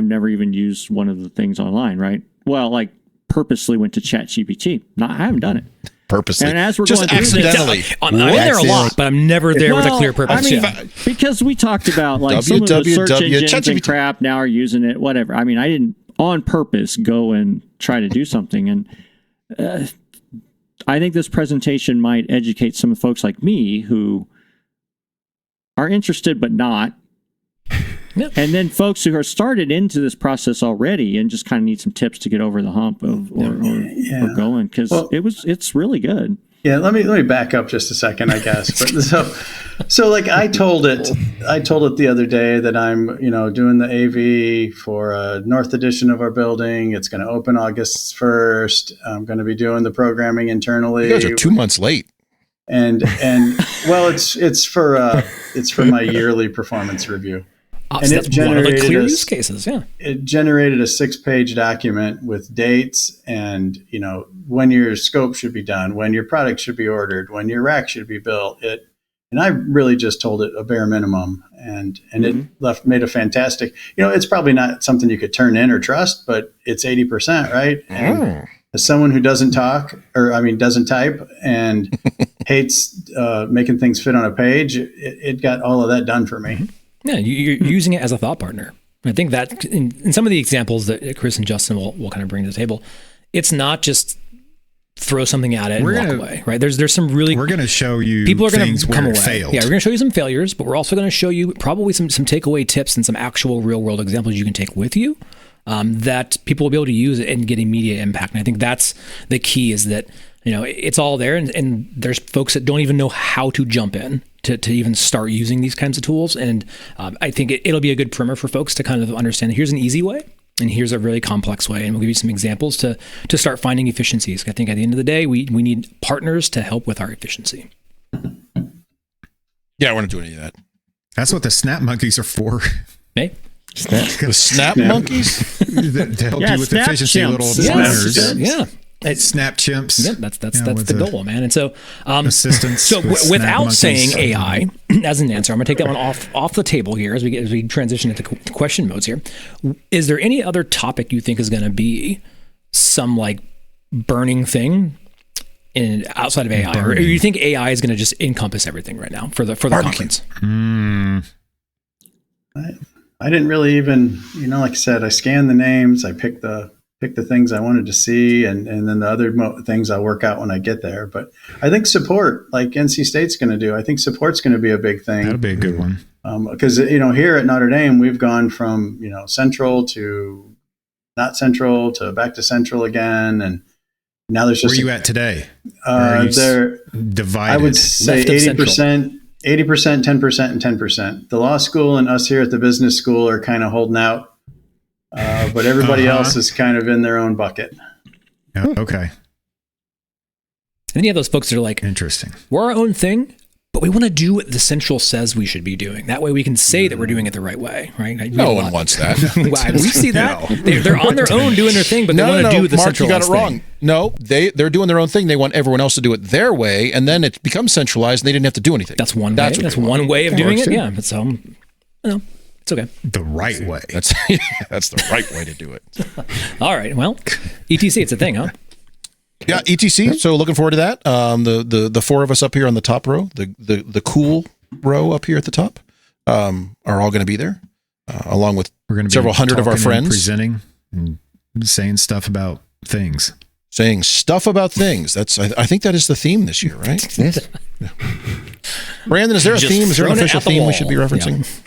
never even used one of the things online, right? Well, like purposely went to ChatGPT. I haven't done it. Purposely. And as we're just going through accidentally. I'm in there a lot, but I'm never there with a clear purpose. Because we talked about like some of the search engines and crap now are using it, whatever. I mean, I didn't on purpose go and try to do something. And I think this presentation might educate some folks like me who are interested but not. Yep. And then folks who are started into this process already and just kind of need some tips to get over the hump of or going, because it's really good. Yeah, let me back up just a second, I guess. But so like I told it the other day that I'm doing the AV for a North edition of our building. It's going to open August 1st. I'm going to be doing the programming internally. You guys are 2 months late. And well, it's for my yearly performance review. And it generated one of the clear use cases. Yeah, it generated a 6-page document with dates and when your scope should be done, when your product should be ordered, when your rack should be built. And I really just told it a bare minimum, and it made a fantastic. It's probably not something you could turn in or trust, but it's 80%, right? And as someone who doesn't type and hates making things fit on a page, it got all of that done for me. Yeah, you're using it as a thought partner. I think that in some of the examples that Chris and Justin will kind of bring to the table, it's not just throw something at it and walk away, right? There's some really... We're going to show you people are going to come away. Failed. Yeah, we're going to show you some failures, but we're also going to show you probably some takeaway tips and some actual real-world examples you can take with you that people will be able to use and get immediate impact. And I think that's the key, is that it's all there, and there's folks that don't even know how to jump in to even start using these kinds of tools. And I think it'll be a good primer for folks to kind of understand, here's an easy way and here's a really complex way. And we'll give you some examples to start finding efficiencies. I think at the end of the day, we need partners to help with our efficiency. Yeah, I want to do any of that. That's what the snap monkeys are for. Hey? The snap monkeys? To help you with efficiency, chimps. little designers. Yeah. Snap chimps. Yeah, that's the goal, man. And so, assistance. So without saying AI as an answer, I'm going to take that one off the table here as we transition into question modes here. Is there any other topic you think is going to be some like burning thing outside of AI, or you think AI is going to just encompass everything right now for the conference? I didn't really even, like I said, I scanned the names, I picked the things I wanted to see, and then the other things I'll work out when I get there. But I think support, like NC State's going to do, I think support's going to be a big thing. That'll be a good one. Because, here at Notre Dame, we've gone from, central to not central to back to central again. And now there's just... Where are you at today? They're divided. I would say 80%, 10%, and 10%. The law school and us here at the business school are kind of holding out. But everybody else is kind of in their own bucket. Yeah, okay. And then you have those folks that are like, interesting. We're our own thing, but we want to do what the central says we should be doing. That way we can say that we're doing it the right way, right? No one wants that. We see that. They're on their own doing their thing, but they want to do the Mark, you got it wrong. thing. No, they're doing their own thing. They want everyone else to do it their way, and then it becomes centralized, and they didn't have to do anything. That's one way. That's one way of doing it. Yeah. So, it's okay. The right way. That's the right way to do it. All right. Well, ETC, it's a thing, huh? Yeah, ETC. So looking forward to that. The four of us up here on the top row, the cool row up here at the top, are all going to be there, along with several hundred of our friends, presenting and saying stuff about things. Saying stuff about things. That's I think that is the theme this year, right? Yes. Yeah. Brandon, is there a theme? Is there an official theme we should be referencing?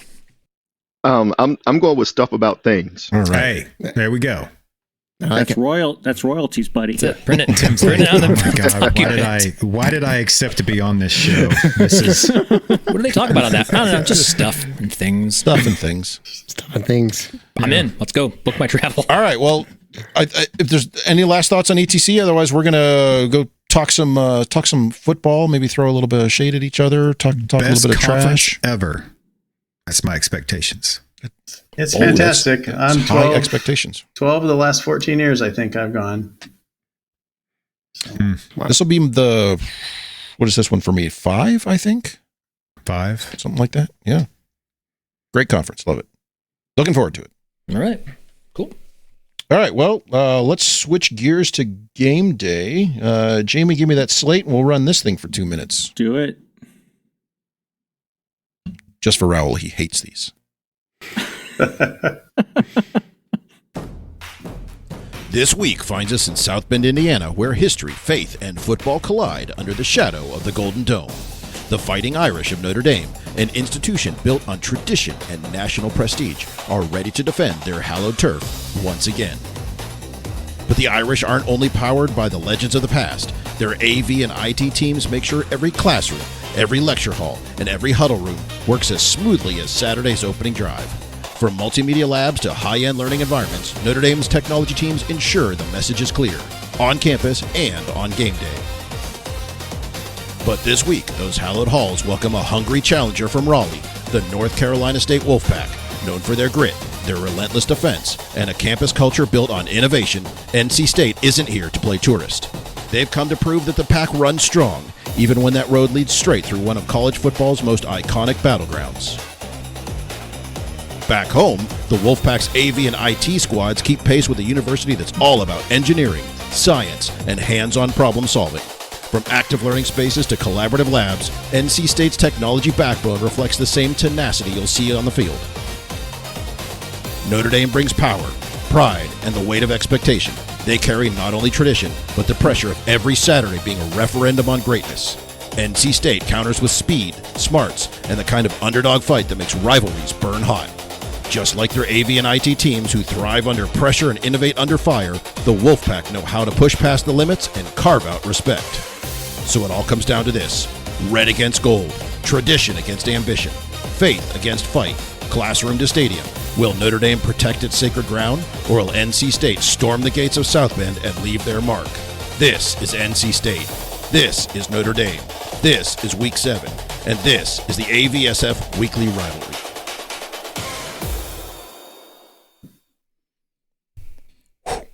Yeah. I'm going with stuff about things. All right. Hey, there we go. That's royalties, buddy. That's it. Print it. Print it out. Oh my God! Why did I accept to be on this show? This is. What do they talk about on that? I don't know. Just stuff and things. Stuff and things. I'm in. Let's go. Book my travel. All right. Well, if there's any last thoughts on ETC, otherwise we're gonna go talk some football. Maybe throw a little bit of shade at each other. Talk a little bit of trash. Ever. That's my expectations. It's fantastic. I'm 12, high expectations. 12 of the last 14 years, I think I've gone. So. Wow. This will be what is this one for me? 5, I think. 5, something like that. Yeah. Great conference. Love it. Looking forward to it. All right. Cool. All right, well, let's switch gears to game day. Jamie, give me that slate, and we'll run this thing for 2 minutes. Do it. Just for Raul, he hates these. This week finds us in South Bend, Indiana, where history, faith, and football collide under the shadow of the Golden Dome. The Fighting Irish of Notre Dame, an institution built on tradition and national prestige, are ready to defend their hallowed turf once again. But the Irish aren't only powered by the legends of the past. Their AV and IT teams make sure every classroom, every lecture hall, and every huddle room works as smoothly as Saturday's opening drive. From multimedia labs to high-end learning environments, Notre Dame's technology teams ensure the message is clear, on campus and on game day. But this week, those hallowed halls welcome a hungry challenger from Raleigh, the North Carolina State Wolfpack. Known for their grit, their relentless defense, and a campus culture built on innovation, NC State isn't here to play tourist. They've come to prove that the Pack runs strong, even when that road leads straight through one of college football's most iconic battlegrounds. Back home, the Wolfpack's AV and IT squads keep pace with a university that's all about engineering, science, and hands-on problem solving. From active learning spaces to collaborative labs, NC State's technology backbone reflects the same tenacity you'll see on the field. Notre Dame brings power, pride, and the weight of expectation. They carry not only tradition, but the pressure of every Saturday being a referendum on greatness. NC State counters with speed, smarts, and the kind of underdog fight that makes rivalries burn hot. Just like their AV and IT teams who thrive under pressure and innovate under fire, the Wolfpack know how to push past the limits and carve out respect. So it all comes down to this: red against gold, tradition against ambition, faith against fight, classroom to stadium. Will Notre Dame protect its sacred ground, or will NC State storm the gates of South Bend and leave their mark? This is NC State. This is Notre Dame. This is Week 7. And this is the AVSF Weekly Rivalry.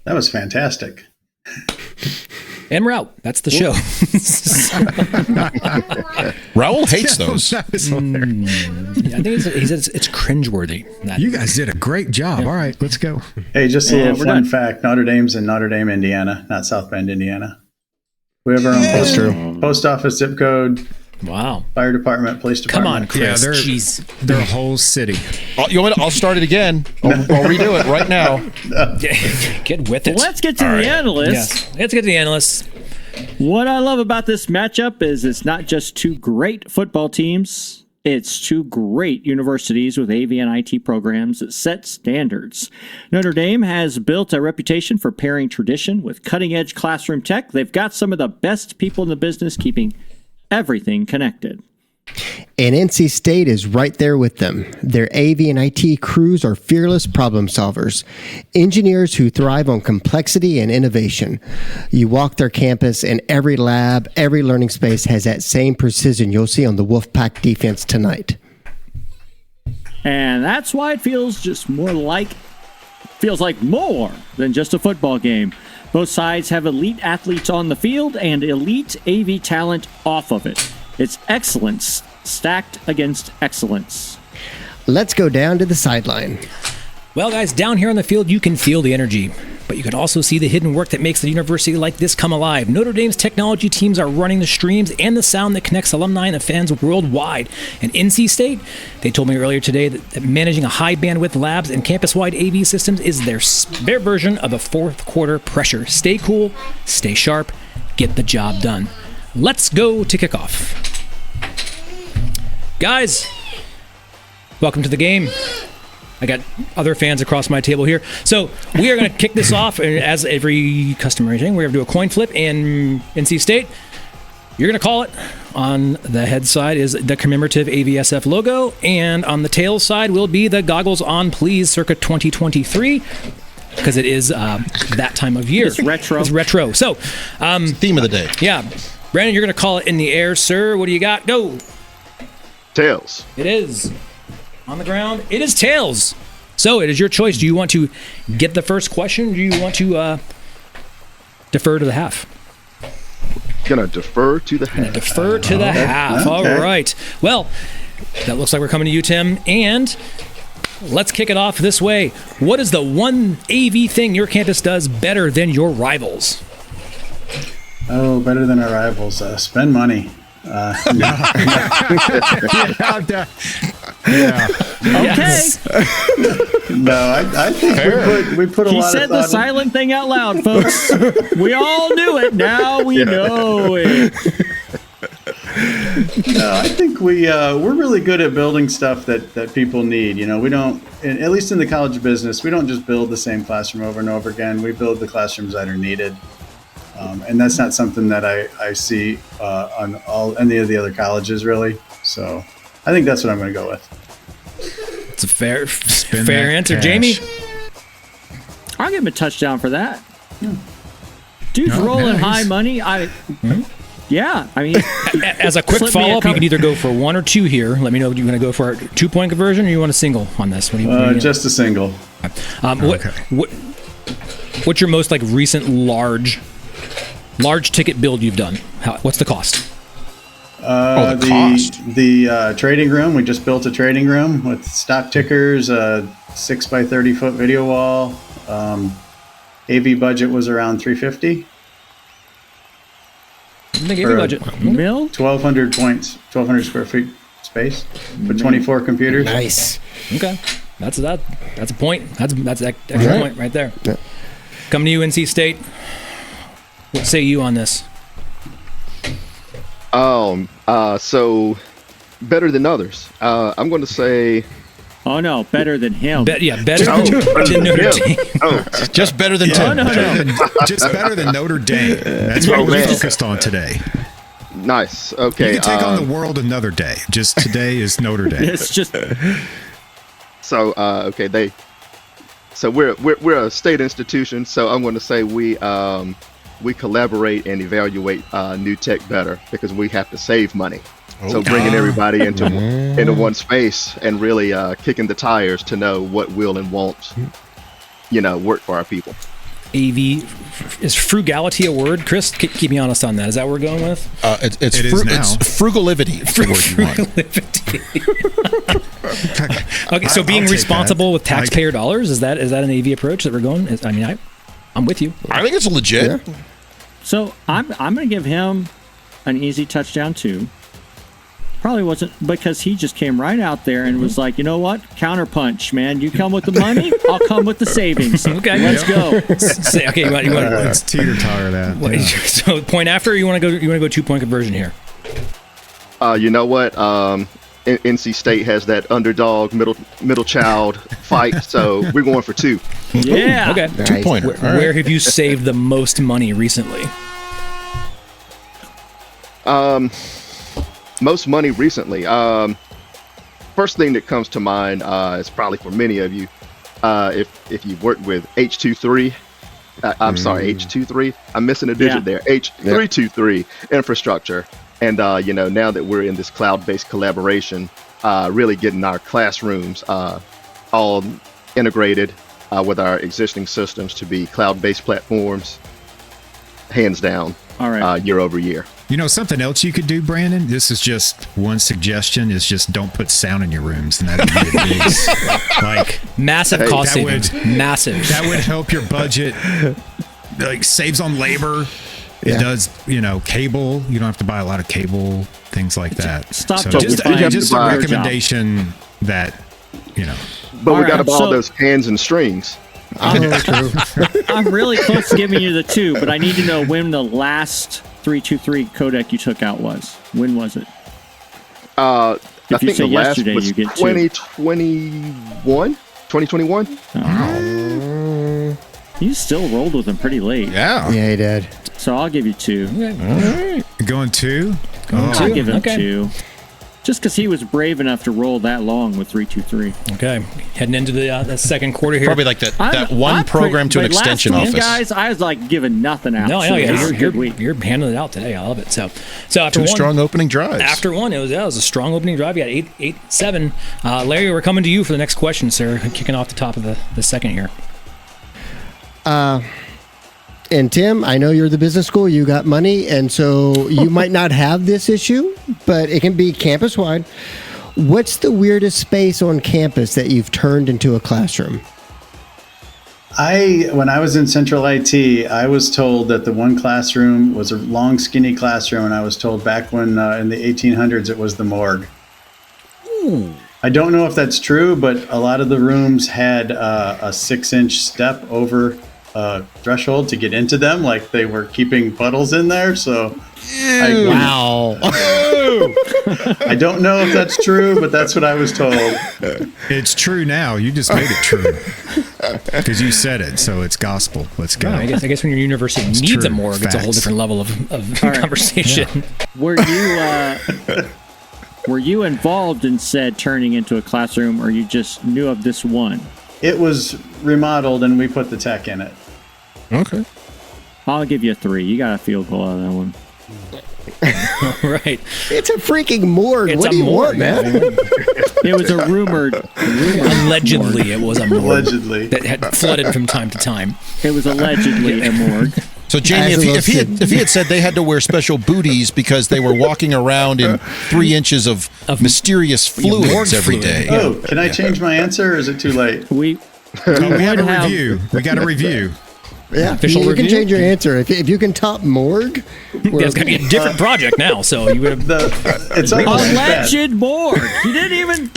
That was fantastic. And we're out. That's the show. Raul hates those. Yeah, I think he says it's cringeworthy. You guys did a great job. Yeah. All right, let's go. Hey, just a little fun fact. Notre Dame's in Notre Dame, Indiana, not South Bend, Indiana. We have our own post office, zip code. Wow. Fire department, police Come on, department. Chris. Yeah, they're a whole city. You want me to, I'll start it again. I'll redo it right now. Get with it. Let's get to the analysts. Yes. Let's get to the analysts. What I love about this matchup is it's not just two great football teams. It's two great universities with AV and IT programs that set standards. Notre Dame has built a reputation for pairing tradition with cutting-edge classroom tech. They've got some of the best people in the business keeping everything connected. And NC State is right there with them. Their AV and IT crews are fearless problem solvers, engineers who thrive on complexity and innovation. You walk their campus and every lab, every learning space has that same precision you'll see on the Wolfpack defense tonight. And that's why it feels like more than just a football game. Both sides have elite athletes on the field and elite AV talent off of it. It's excellence stacked against excellence. Let's go down to the sideline. Well, guys, down here on the field, you can feel the energy, but you can also see the hidden work that makes a university like this come alive. Notre Dame's technology teams are running the streams and the sound that connects alumni and the fans worldwide. And NC State, they told me earlier today that managing a high bandwidth labs and campus-wide AV systems is their version of a fourth quarter pressure. Stay cool, stay sharp, get the job done. Let's go to kickoff. Guys, welcome to the game. I got other fans across my table here. So we are going to kick this off, as every customary thing. We're going to do a coin flip in NC State. You're going to call it. On the head side is the commemorative AVSF logo, and on the tail side will be the goggles on please circa 2023, because it is that time of year. It's retro. It's retro. So, theme of the day. Yeah. Brandon, you're going to call it in the air, sir. What do you got? Go. Tails. It is. On the ground, it is tails. So it is your choice. Do you want to get the first question, or do you want to defer to the half? Gonna defer to the half. Defer to the half. Okay. All right. Well, that looks like we're coming to you, Tim. And let's kick it off this way. What is the one AV thing your campus does better than your rivals? Oh, better than our rivals. Spend money. Yeah. Okay. No, I think we put a He lot said of the thought. silent thing out loud, folks. We all knew it. Now we know it. No, I think we're really good at building stuff that people need. You know, we don't, at least in the college business, we don't just build the same classroom over and over again. We build the classrooms that are needed. And that's not something that I see on any of the other colleges, really. So I think that's what I'm going to go with. It's a fair that answer, cash. Jamie. I'll give him a touchdown for that. Dude's Oh, rolling nice. high money. Yeah, I mean, As a quick Slip me a follow-up, you couple- can either go for one or two here. Let me know if you want to go for a 2-point conversion or you want a single on this. What do you Just a single. What's your most like recent large ticket build you've done? What's the cost? the cost. The trading room. We just built a trading room with stock tickers, a 6 by 30 foot video wall. AV budget was around $350. They gave you a budget. Mill? 1,200 square feet space for 24 computers. Nice. Okay, that's a point. That's an extra point right there. Yeah. Coming to you, NC State. What say you on this? So better than others. I'm going to say. Oh no, better than him. Better than Notre Dame. Just better than Tim. No. Just better than Notre Dame. That's what we're focused on today. Nice. Okay. You can take on the world another day. Just today is Notre Dame. It's just So okay, So we're a state institution. So I'm going to say we collaborate and evaluate new tech better because we have to save money. So bringing everybody into one space and really kicking the tires to know what will and won't, work for our people. AV, is frugality a word? Chris, keep me honest on that. Is that what we're going with? It is now. It's frugalivity. Is the word you want. Okay, so being I'll take responsible that. with taxpayer dollars, is that an AV approach that we're going? I'm with you. I think it's legit. so. I'm gonna give him an easy touchdown too. Probably wasn't because he just came right out there and was like, you know what? Counterpunch, man. You come with the money, I'll come with the savings. Okay, let's go. Okay, you want Let's teeter-totter that. what, Yeah. so point after, or you want to go 2-point conversion here? You know what? NC State has that underdog middle child fight, so we're going for 2. Yeah. Okay. 2-pointer. Where have you saved the most money recently? Most money recently. First thing that comes to mind is probably for many of you, if you've worked with H23. I'm sorry, H23. I'm missing a digit there. H323 infrastructure. And now that we're in this cloud-based collaboration, really getting our classrooms all integrated with our existing systems to be cloud-based platforms, hands down, All right. year over year. Something else you could do, Brandon? This is just one suggestion, is just don't put sound in your rooms. And that'd be a big, Massive cost savings. Massive. That would help your budget. Saves on labor. It does, cable. You don't have to buy a lot of cable, things like that. Stop So justifying just your a job. recommendation that, But All we got to right, buy so- all those cans and strings. I'm really close to giving you the 2, but I need to know when the last 323 codec you took out was. When was it? I you think say the last yesterday, was you get 2021. 2021. You still rolled with him pretty late. Yeah. Yeah, he did. So I'll give you 2. going 2? I'll give him Okay. 2. Just because he was brave enough to roll that long with 323. Okay, heading into the second quarter here. Probably like that one I'm program to an but last extension week, office. guys, I was like giving nothing out. No, so yeah, this is a good week. you're handling it out today. I love it. So after 2 one, strong opening drives. After one, it was a strong opening drive. You got 8-7. Larry, we're coming to you for the next question, sir. Kicking off the top of the second here. And Tim, I know you're the business school. You got money, and so you might not have this issue, but it can be campus-wide. What's the weirdest space on campus that you've turned into a classroom? When I was in Central IT, I was told that the one classroom was a long, skinny classroom, and I was told back when in the 1800s it was the morgue. Ooh. I don't know if that's true, but a lot of the rooms had a 6-inch step over threshold to get into them, like they were keeping puddles in there. So, Wow. I don't know if that's true, but that's what I was told. It's true now. You just made it true because you said it, so it's gospel. Let's go. No, I guess when your university It's needs true. a morgue, it's a whole Facts. different level of conversation. Were you involved in said turning into a classroom, or you just knew of this one? It was remodeled, and we put the tech in it. Okay. I'll give you a 3. You got a field goal out of that one. Right. It's a freaking morgue. It's What a do you morgue, want, man? It was a rumored. Allegedly, it was a morgue Allegedly. that had flooded from time to time. It was allegedly a morgue. So Jamie, As if opposed he had said they had to wear special booties because they were walking around in 3 inches of mysterious morgue fluids every fluid. day. Oh, can I change my answer, or is it too late? We We have a have- review. We got a review. Yeah, Official you can review? change your answer. If you can top morgue, Yeah, it's going to be a different project now, so you would have... It's almost bad. alleged morgue. You didn't even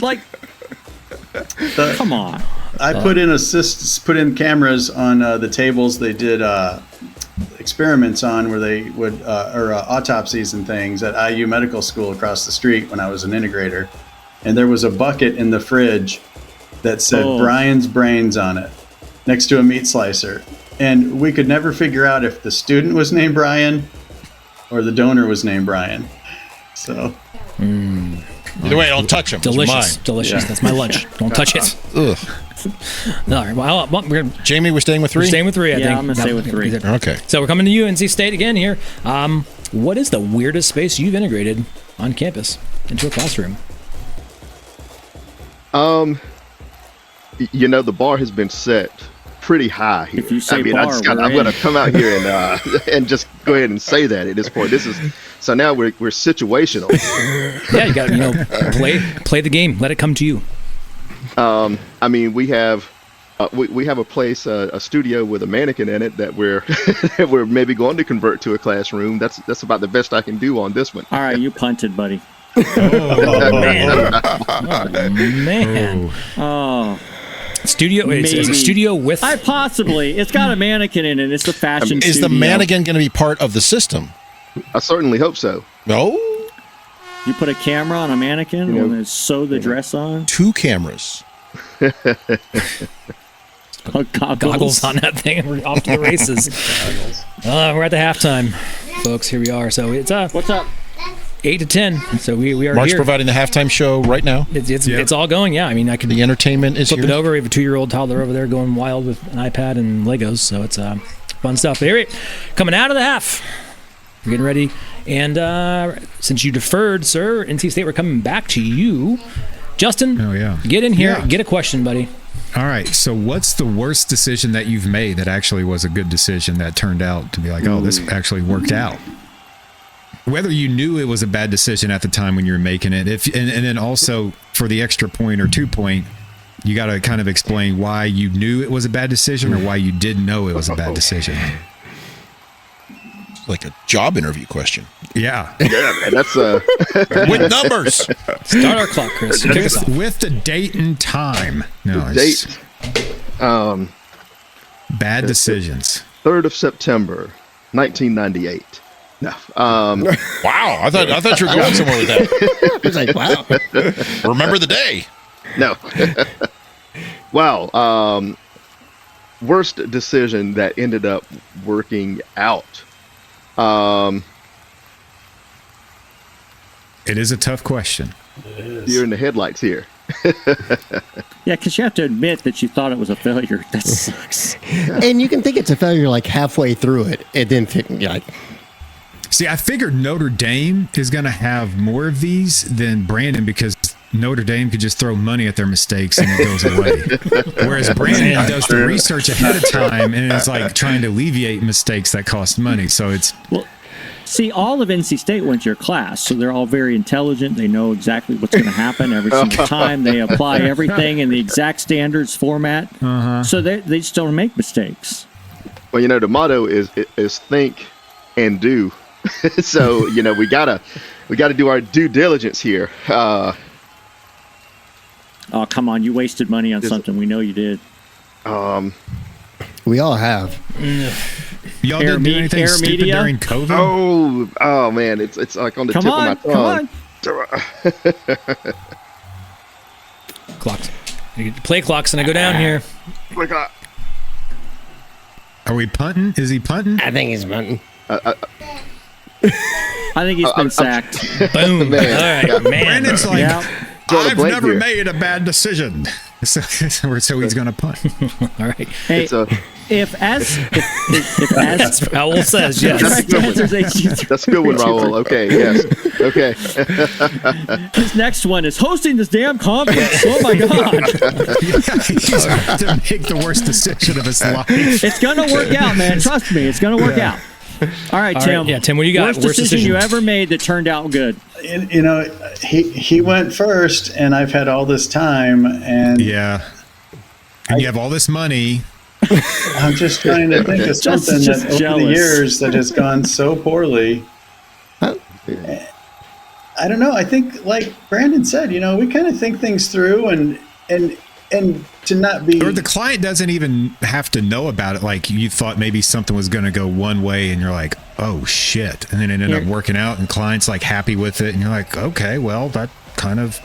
Come on. I put in cameras on the tables they did experiments on, where they would or autopsies and things at IU Medical School across the street when I was an integrator, and there was a bucket in the fridge that said Brian's brains on it, next to a meat slicer, and we could never figure out if the student was named Brian or the donor was named Brian. So Either way, don't touch them. Delicious. Delicious. That's my lunch. Don't touch it. Ugh. All right. Well, we're Jamie, we're staying with 3? staying with 3, I think. I'm going to stay with 3. Okay. So we're coming to UNC State again here. What is the weirdest space you've integrated on campus into a classroom? You know, the bar has been set pretty high here. If you say I mean, bar, I'm going to come out here and just go ahead and say that at this point. So now we're situational. Yeah, you got to play the game. Let it come to you. I mean, we have a place, a studio with a mannequin in it that we're maybe going to convert to a classroom. That's about the best I can do on this one. All right, you punted, buddy. Man. Oh, Studio. It's a Maybe. studio with. it's got a mannequin in it. It's a fashion Is studio. the mannequin going to be part of the system? I certainly hope so. No. You put a camera on a mannequin You know, and sew the dress on? 2 cameras. goggles on that thing, and we're off to the races. We're at the halftime, folks. Here we are. So it's What's up? 8 to 10. So we are Mark's here. providing the halftime show right now. It's all going. Yeah, I mean, I could The entertainment is flip here. it over. We have a 2-year-old toddler over there going wild with an iPad and Legos. So it's fun stuff. But here, coming out of the half. We're getting ready. And since you deferred, sir, NC State, we're coming back to you. Justin, Oh, yeah. get in here. Yeah. Get a question, buddy. All right. So, what's the worst decision that you've made that actually was a good decision that turned out to be like, oh, this actually worked out? Whether you knew it was a bad decision at the time when you were making it, and then also for the extra point or 2 point, you got to kind of explain why you knew it was a bad decision or why you didn't know it was a bad decision. Like a job interview question. Yeah. Yeah, man, that's With numbers. Start our clock, Chris. Kick us off. With the date and time. No, it's date. bad decisions. 3rd of September, 1998. No. Wow. I thought you were going somewhere with that. it's like, wow. Remember the day. No. Wow. Worst decision that ended up working out. It is a tough question. You're in the headlights here. Yeah, because you have to admit that you thought it was a failure. That sucks. And you can think it's a failure like halfway through it. It didn't like. See, I figured Notre Dame is going to have more of these than Brandon because Notre Dame could just throw money at their mistakes and it goes away. Whereas Brandon does the research ahead of time and it's like trying to alleviate mistakes that cost money. So it's See, all of NC State went to your class, so they're all very intelligent. They know exactly what's going to happen every single time. They apply everything in the exact standards format, so they just don't make mistakes. Well, the motto is think and do. So we gotta do our due diligence here. Oh, come on! You wasted money on something. We know you did. We all have. Y'all didn't do anything stupid media? during COVID? Oh man, it's like on the tip of my tongue. Clocks. Play clock's gonna go down here. Are we punting? Is he punting? I think he's punting. I think he's been sacked. Boom. Man. All right, man. Brandon's like, Drawing a I've blank never here. made a bad decision. So he's going to punt. All right. Hey, It's a if as That's what Raul says, yes. correct answers That's a good one, Raul. Okay, yes. Okay. His next one is hosting this damn conference. Oh my god, He's about to make the worst decision of his life. it's gonna work out, man. Trust me, it's gonna work out. All right, Tim. Yeah, Tim, what do you got? Worst decision you ever made that turned out good? He went first, and I've had all this time, and Yeah. And you have all this money. I'm just trying to think of something just that over jealous. the years that has gone so poorly. I don't know. I think, like Brandon said, we kind of think things through, and to not be. Or the client doesn't even have to know about it. Like you thought maybe something was going to go one way and you're like, oh shit. And then it ended up working out and client's like happy with it. And you're like, okay, well, that kind of.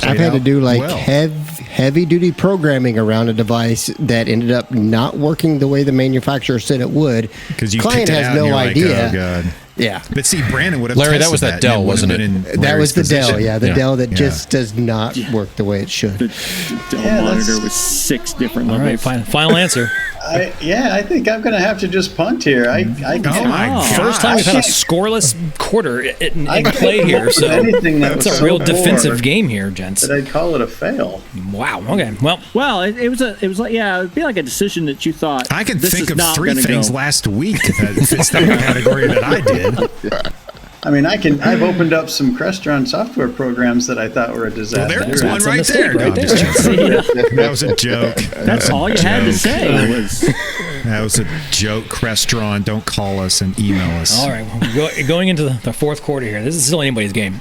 I've had to do like well. heavy duty programming around a device that ended up not working the way the manufacturer said it would. Because you client picked it has out no and you're idea. Like, oh, God. Yeah. But see, Brandon would have Larry, that tested was that Dell, and wasn't would have it? been in That was Larry's the Dell, position. the Dell that Yeah. just does not work the way it should. The Dell monitor with 6 different All levels. right, final answer. I think I'm going to have to just punt here. I Oh my God. First time we've had a can't- scoreless quarter in I can't play come here, up with so anything that it's was a so real poor defensive game here, gents. that I'd call it a fail. Wow. Okay. Well, Well, it was like it'd be like a decision that you thought. I can this think is of not 3 gonna things go. last week that fits that category that I did. I mean, I've opened up some Crestron software programs that I thought were a disaster. Well, there's one That's a right mistake there. right No, I'm there. just joking. That was a joke. That's all you had to say was. That was a joke. Crestron, don't call us and email us. all right. Well, going into the fourth quarter here. This is still anybody's game.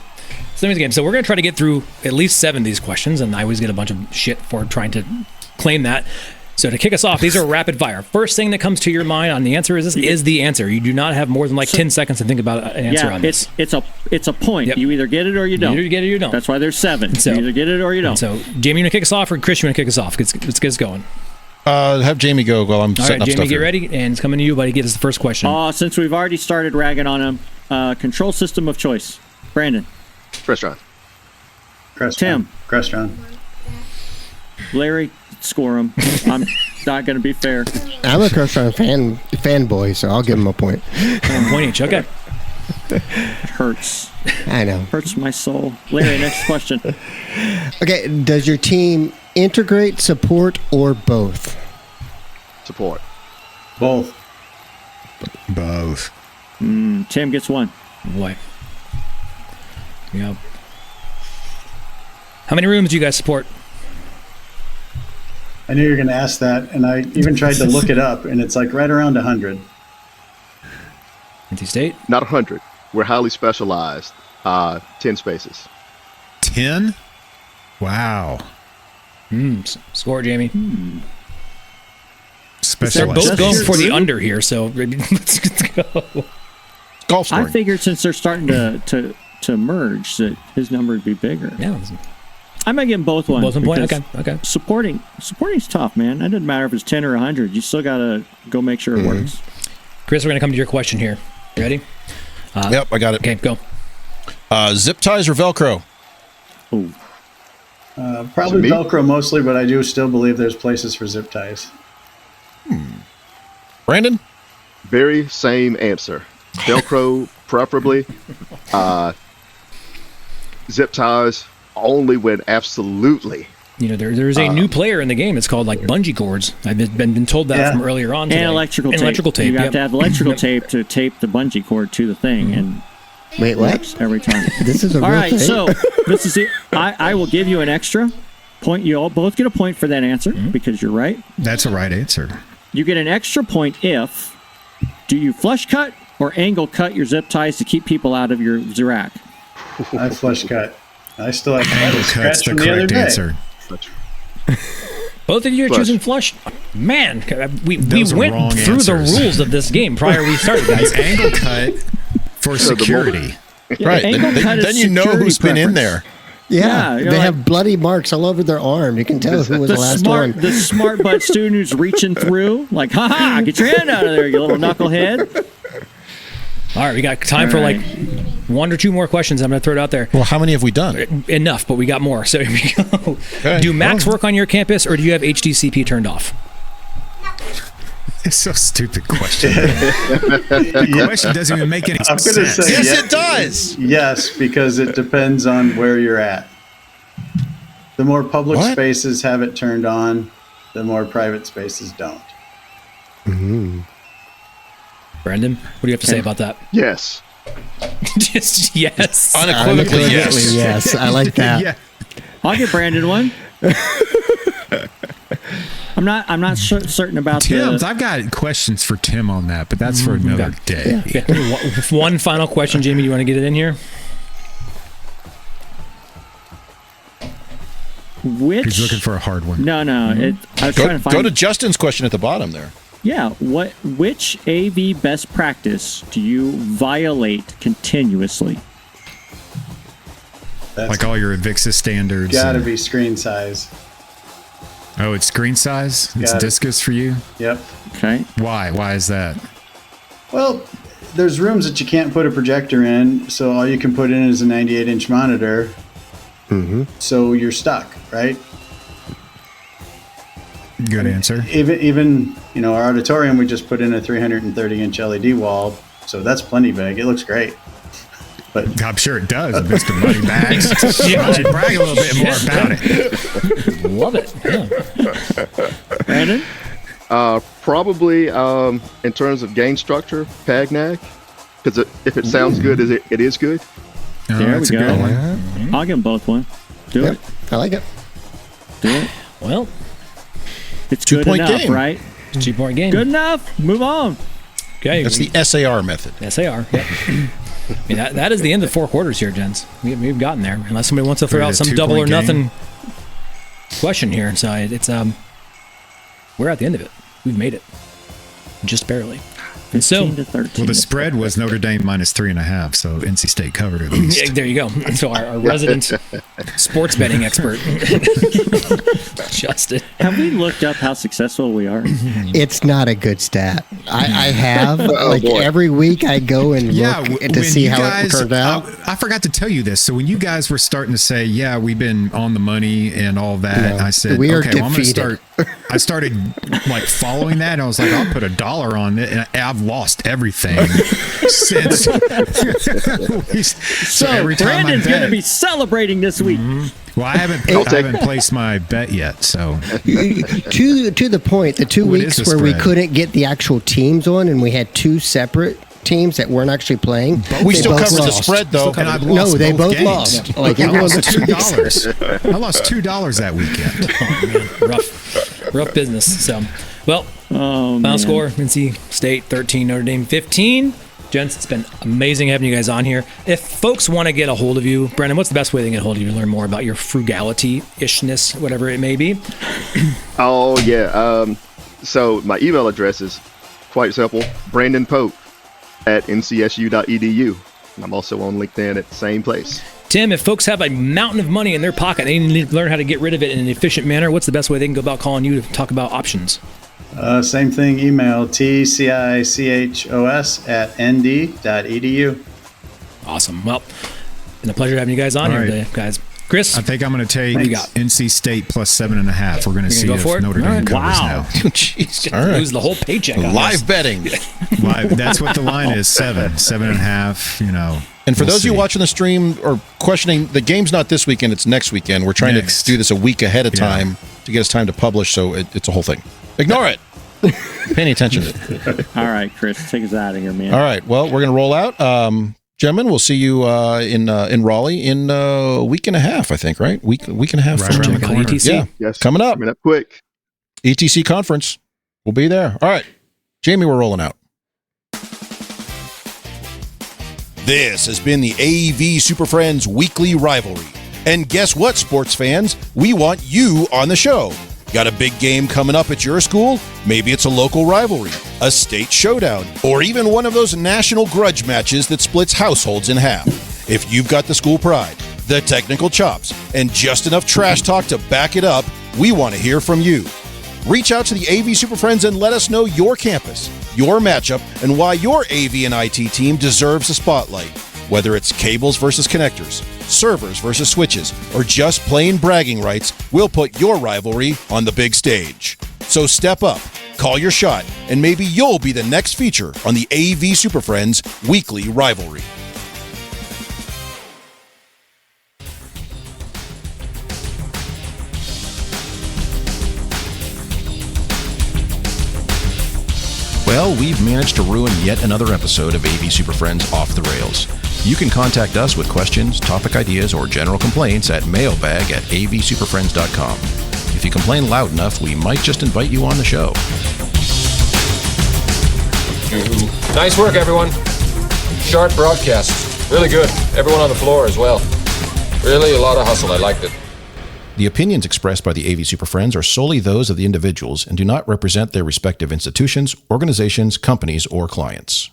So we're going to try to get through at least 7 of these questions, and I always get a bunch of shit for trying to claim that. So to kick us off, these are rapid fire. First thing that comes to your mind on the answer is the answer. You do not have more than 10 seconds to think about an answer on this. it's a point. Yep. You either get it or you don't. You either get it or you don't. That's why there's 7. So- you either get it or you don't. So Jamie, you want to kick us off, or Chris, you want to kick us off? Let's get us going. Have Jamie go while I'm All setting right, up Jamie, stuff get here. ready, and it's coming to you, buddy. Get us the first question. Since we've already started ragging on him, control system of choice. Brandon, Restaurant. Crestron. Tim. Crestron. Larry, score him. I'm not going to be fair. I'm a Crestron fanboy, so I'll give him a point. 1 point each. Okay. It hurts. I know. Hurts my soul. Larry, next question. Okay, does your team integrate, support, or both? Support. Both. Both. Tim gets 1. Boy. Yeah. How many rooms do you guys support? I knew you were going to ask that, and I even tried to look it up, and it's like right around 100. NC State? Not 100. We're highly specialized. 10 spaces. 10? Wow. Score, Jamie. They're Special. both going your for the group? under here, so let's go. Golf I scoring. figured since they're starting to merge that his number would be bigger. Yeah. I might give him both 1. Both 1 point? because Okay. Supporting's tough, man. It doesn't matter if it's 10 or 100. You still got to go make sure it works. Chris, we're going to come to your question here. You ready? Yep, I got it. Okay, go. Zip ties or Velcro? Ooh. Probably me? Velcro mostly, but I do still believe there's places for zip ties. Brandon? Very same answer. Velcro, preferably. Zip ties only when absolutely there's a new player in the game. It's called like bungee cords. I've been told that from earlier on today. And electrical tape. You have to have electrical tape to tape the bungee cord to the thing. And wait, what? Every time. This is a all real right. thing? So this is it. I will give you an extra point. You all both get a point for that answer because you're right. That's a right answer. You get an extra point if do you flush cut or angle cut your zip ties to keep people out of your rack? I flush cut. I still have Angle cut's the correct answer. Both of you are choosing flush. Man, we went through the rules of this game prior we started, guys. Angle cut for security. Right. Then you know who's been in there. Yeah, they have bloody marks all over their arm. You can tell who was the last one. The smart butt student who's reaching through, like, ha, get your hand out of there, you little knucklehead. All right, we got time for like one or two more questions. I'm going to throw it out there. Well, how many have we done? Enough, but we got more. So here we go. Okay. Do Macs work on your campus, or do you have HDCP turned off? It's so stupid question. The question doesn't even make any sense. I'm going to say yes, it does. Yes, because it depends on where you're at. The more public spaces have it turned on, the more private spaces don't. Mm-hmm. Brandon, what do you have to say about that? Yes. Just yes. Unequivocally yes. Yes, I like that. Yeah. I'll give Brandon one. I'm not certain about Tim's. I've got questions for Tim on that, but that's for another day. Yeah. One final question, Jamie. Do you want to get it in here? He's looking for a hard one. No. I was trying to find. Go to Justin's question at the bottom there. Yeah. Which AV best practice do you violate continuously? That's like all your Avixa standards. Gotta be screen size. Oh, it's screen size? It's discus for you? Yep. Okay. Why? Why is that? Well, there's rooms that you can't put a projector in, so all you can put in is a 98-inch monitor. Mm-hmm. So you're stuck, right? Good answer. Even our auditorium, we just put in a 330-inch LED wall, so that's plenty big. It looks great. But I'm sure it does. Mr. Moneybags. Why don't you brag a little bit more about it? Love it. Yeah. Brandon? Probably in terms of gain structure, PAGNAG, because if it sounds good, it is good. Oh, there that's we a go. good one. Mm-hmm. I'll give them both one. Do it. I like it. Do it. Well, it's good enough, game. right? 2-point game. Good enough. Move on. Okay. That's the SAR method. SAR. Yep. I mean, that is the end of 4 quarters here, gents. We've gotten there. Unless somebody wants to throw out some double or nothing question here. So it's we're at the end of it. We've made it. Just barely. And so, to 13. Well, the spread was Notre Dame minus 3.5, so NC State covered at least. yeah, there you go. So our resident sports betting expert, Justin. Have we looked up how successful we are? It's not a good stat. I have every week I go and look to see how it turned out. I forgot to tell you this. So when you guys were starting to say, "Yeah, we've been on the money and all that," I said, we are "Okay, well, I'm going to defeated." start." I started like following that, and I was like, "I'll put $1 on it," and I've lost everything since. So every time Brandon's going to be celebrating this week. Mm-hmm. Well, I haven't placed my bet yet, so to the point, the 2 weeks where we couldn't get the actual teams on, and we had 2 separate teams that weren't actually playing. We still covered the spread, though. And I've lost they both games. lost. Yeah. Like I everyone's lost $2. I lost $2 that weekend. Oh, man. Rough business. So, well, final score: NC State 13, Notre Dame 15. Gents, it's been amazing having you guys on here. If folks want to get a hold of you, Brandon, what's the best way to get a hold of you to learn more about your frugality-ishness, whatever it may be? Oh, yeah. So my email address is quite simple, Brandon Pope @ncsu.edu. I'm also on LinkedIn at the same place. Tim, if folks have a mountain of money in their pocket, they need to learn how to get rid of it in an efficient manner, what's the best way they can go about calling you to talk about options? Same thing, email tcichos@nd.edu. Awesome. Well, it's been a pleasure having you guys on here today, guys. Chris? I think I'm going to take got? NC State plus 7.5. We're going to see if Notre Dame covers now. Jeez, lose the whole paycheck on Live this. betting. Live. That's what the line is, 7.5, And for We'll those of you see. watching the stream or questioning, the game's not this weekend, it's next weekend. We're trying Next. to do this a week ahead of time to get us time to publish, so it's a whole thing. Ignore it. Pay any attention. All right, Chris, take us out of here, man. All right. Well, we're going to roll out. Gentlemen, we'll see you in Raleigh in a week and a half, I think, right? Week and a half. Right from around the corner. ETC. Yeah. Yes. Coming up. Coming up quick. ETC conference. We'll be there. All right. Jamie, we're rolling out. This has been the AV Super Friends Weekly Rivalry. And guess what, sports fans? We want you on the show. Got a big game coming up at your school? Maybe it's a local rivalry, a state showdown, or even one of those national grudge matches that splits households in half. If you've got the school pride, the technical chops, and just enough trash talk to back it up, we want to hear from you. Reach out to the AV Super Friends and let us know your campus, your matchup, and why your AV and IT team deserves the spotlight. Whether it's cables versus connectors, servers versus switches, or just plain bragging rights, we'll put your rivalry on the big stage. So step up, call your shot, and maybe you'll be the next feature on the AV Super Friends Weekly Rivalry. Well, we've managed to ruin yet another episode of AV Super Friends Off the Rails. You can contact us with questions, topic ideas, or general complaints at mailbag@avsuperfriends.com. If you complain loud enough, we might just invite you on the show. Nice work, everyone. Sharp broadcast. Really good. Everyone on the floor as well. Really a lot of hustle. I liked it. The opinions expressed by the AV Super Friends are solely those of the individuals and do not represent their respective institutions, organizations, companies, or clients.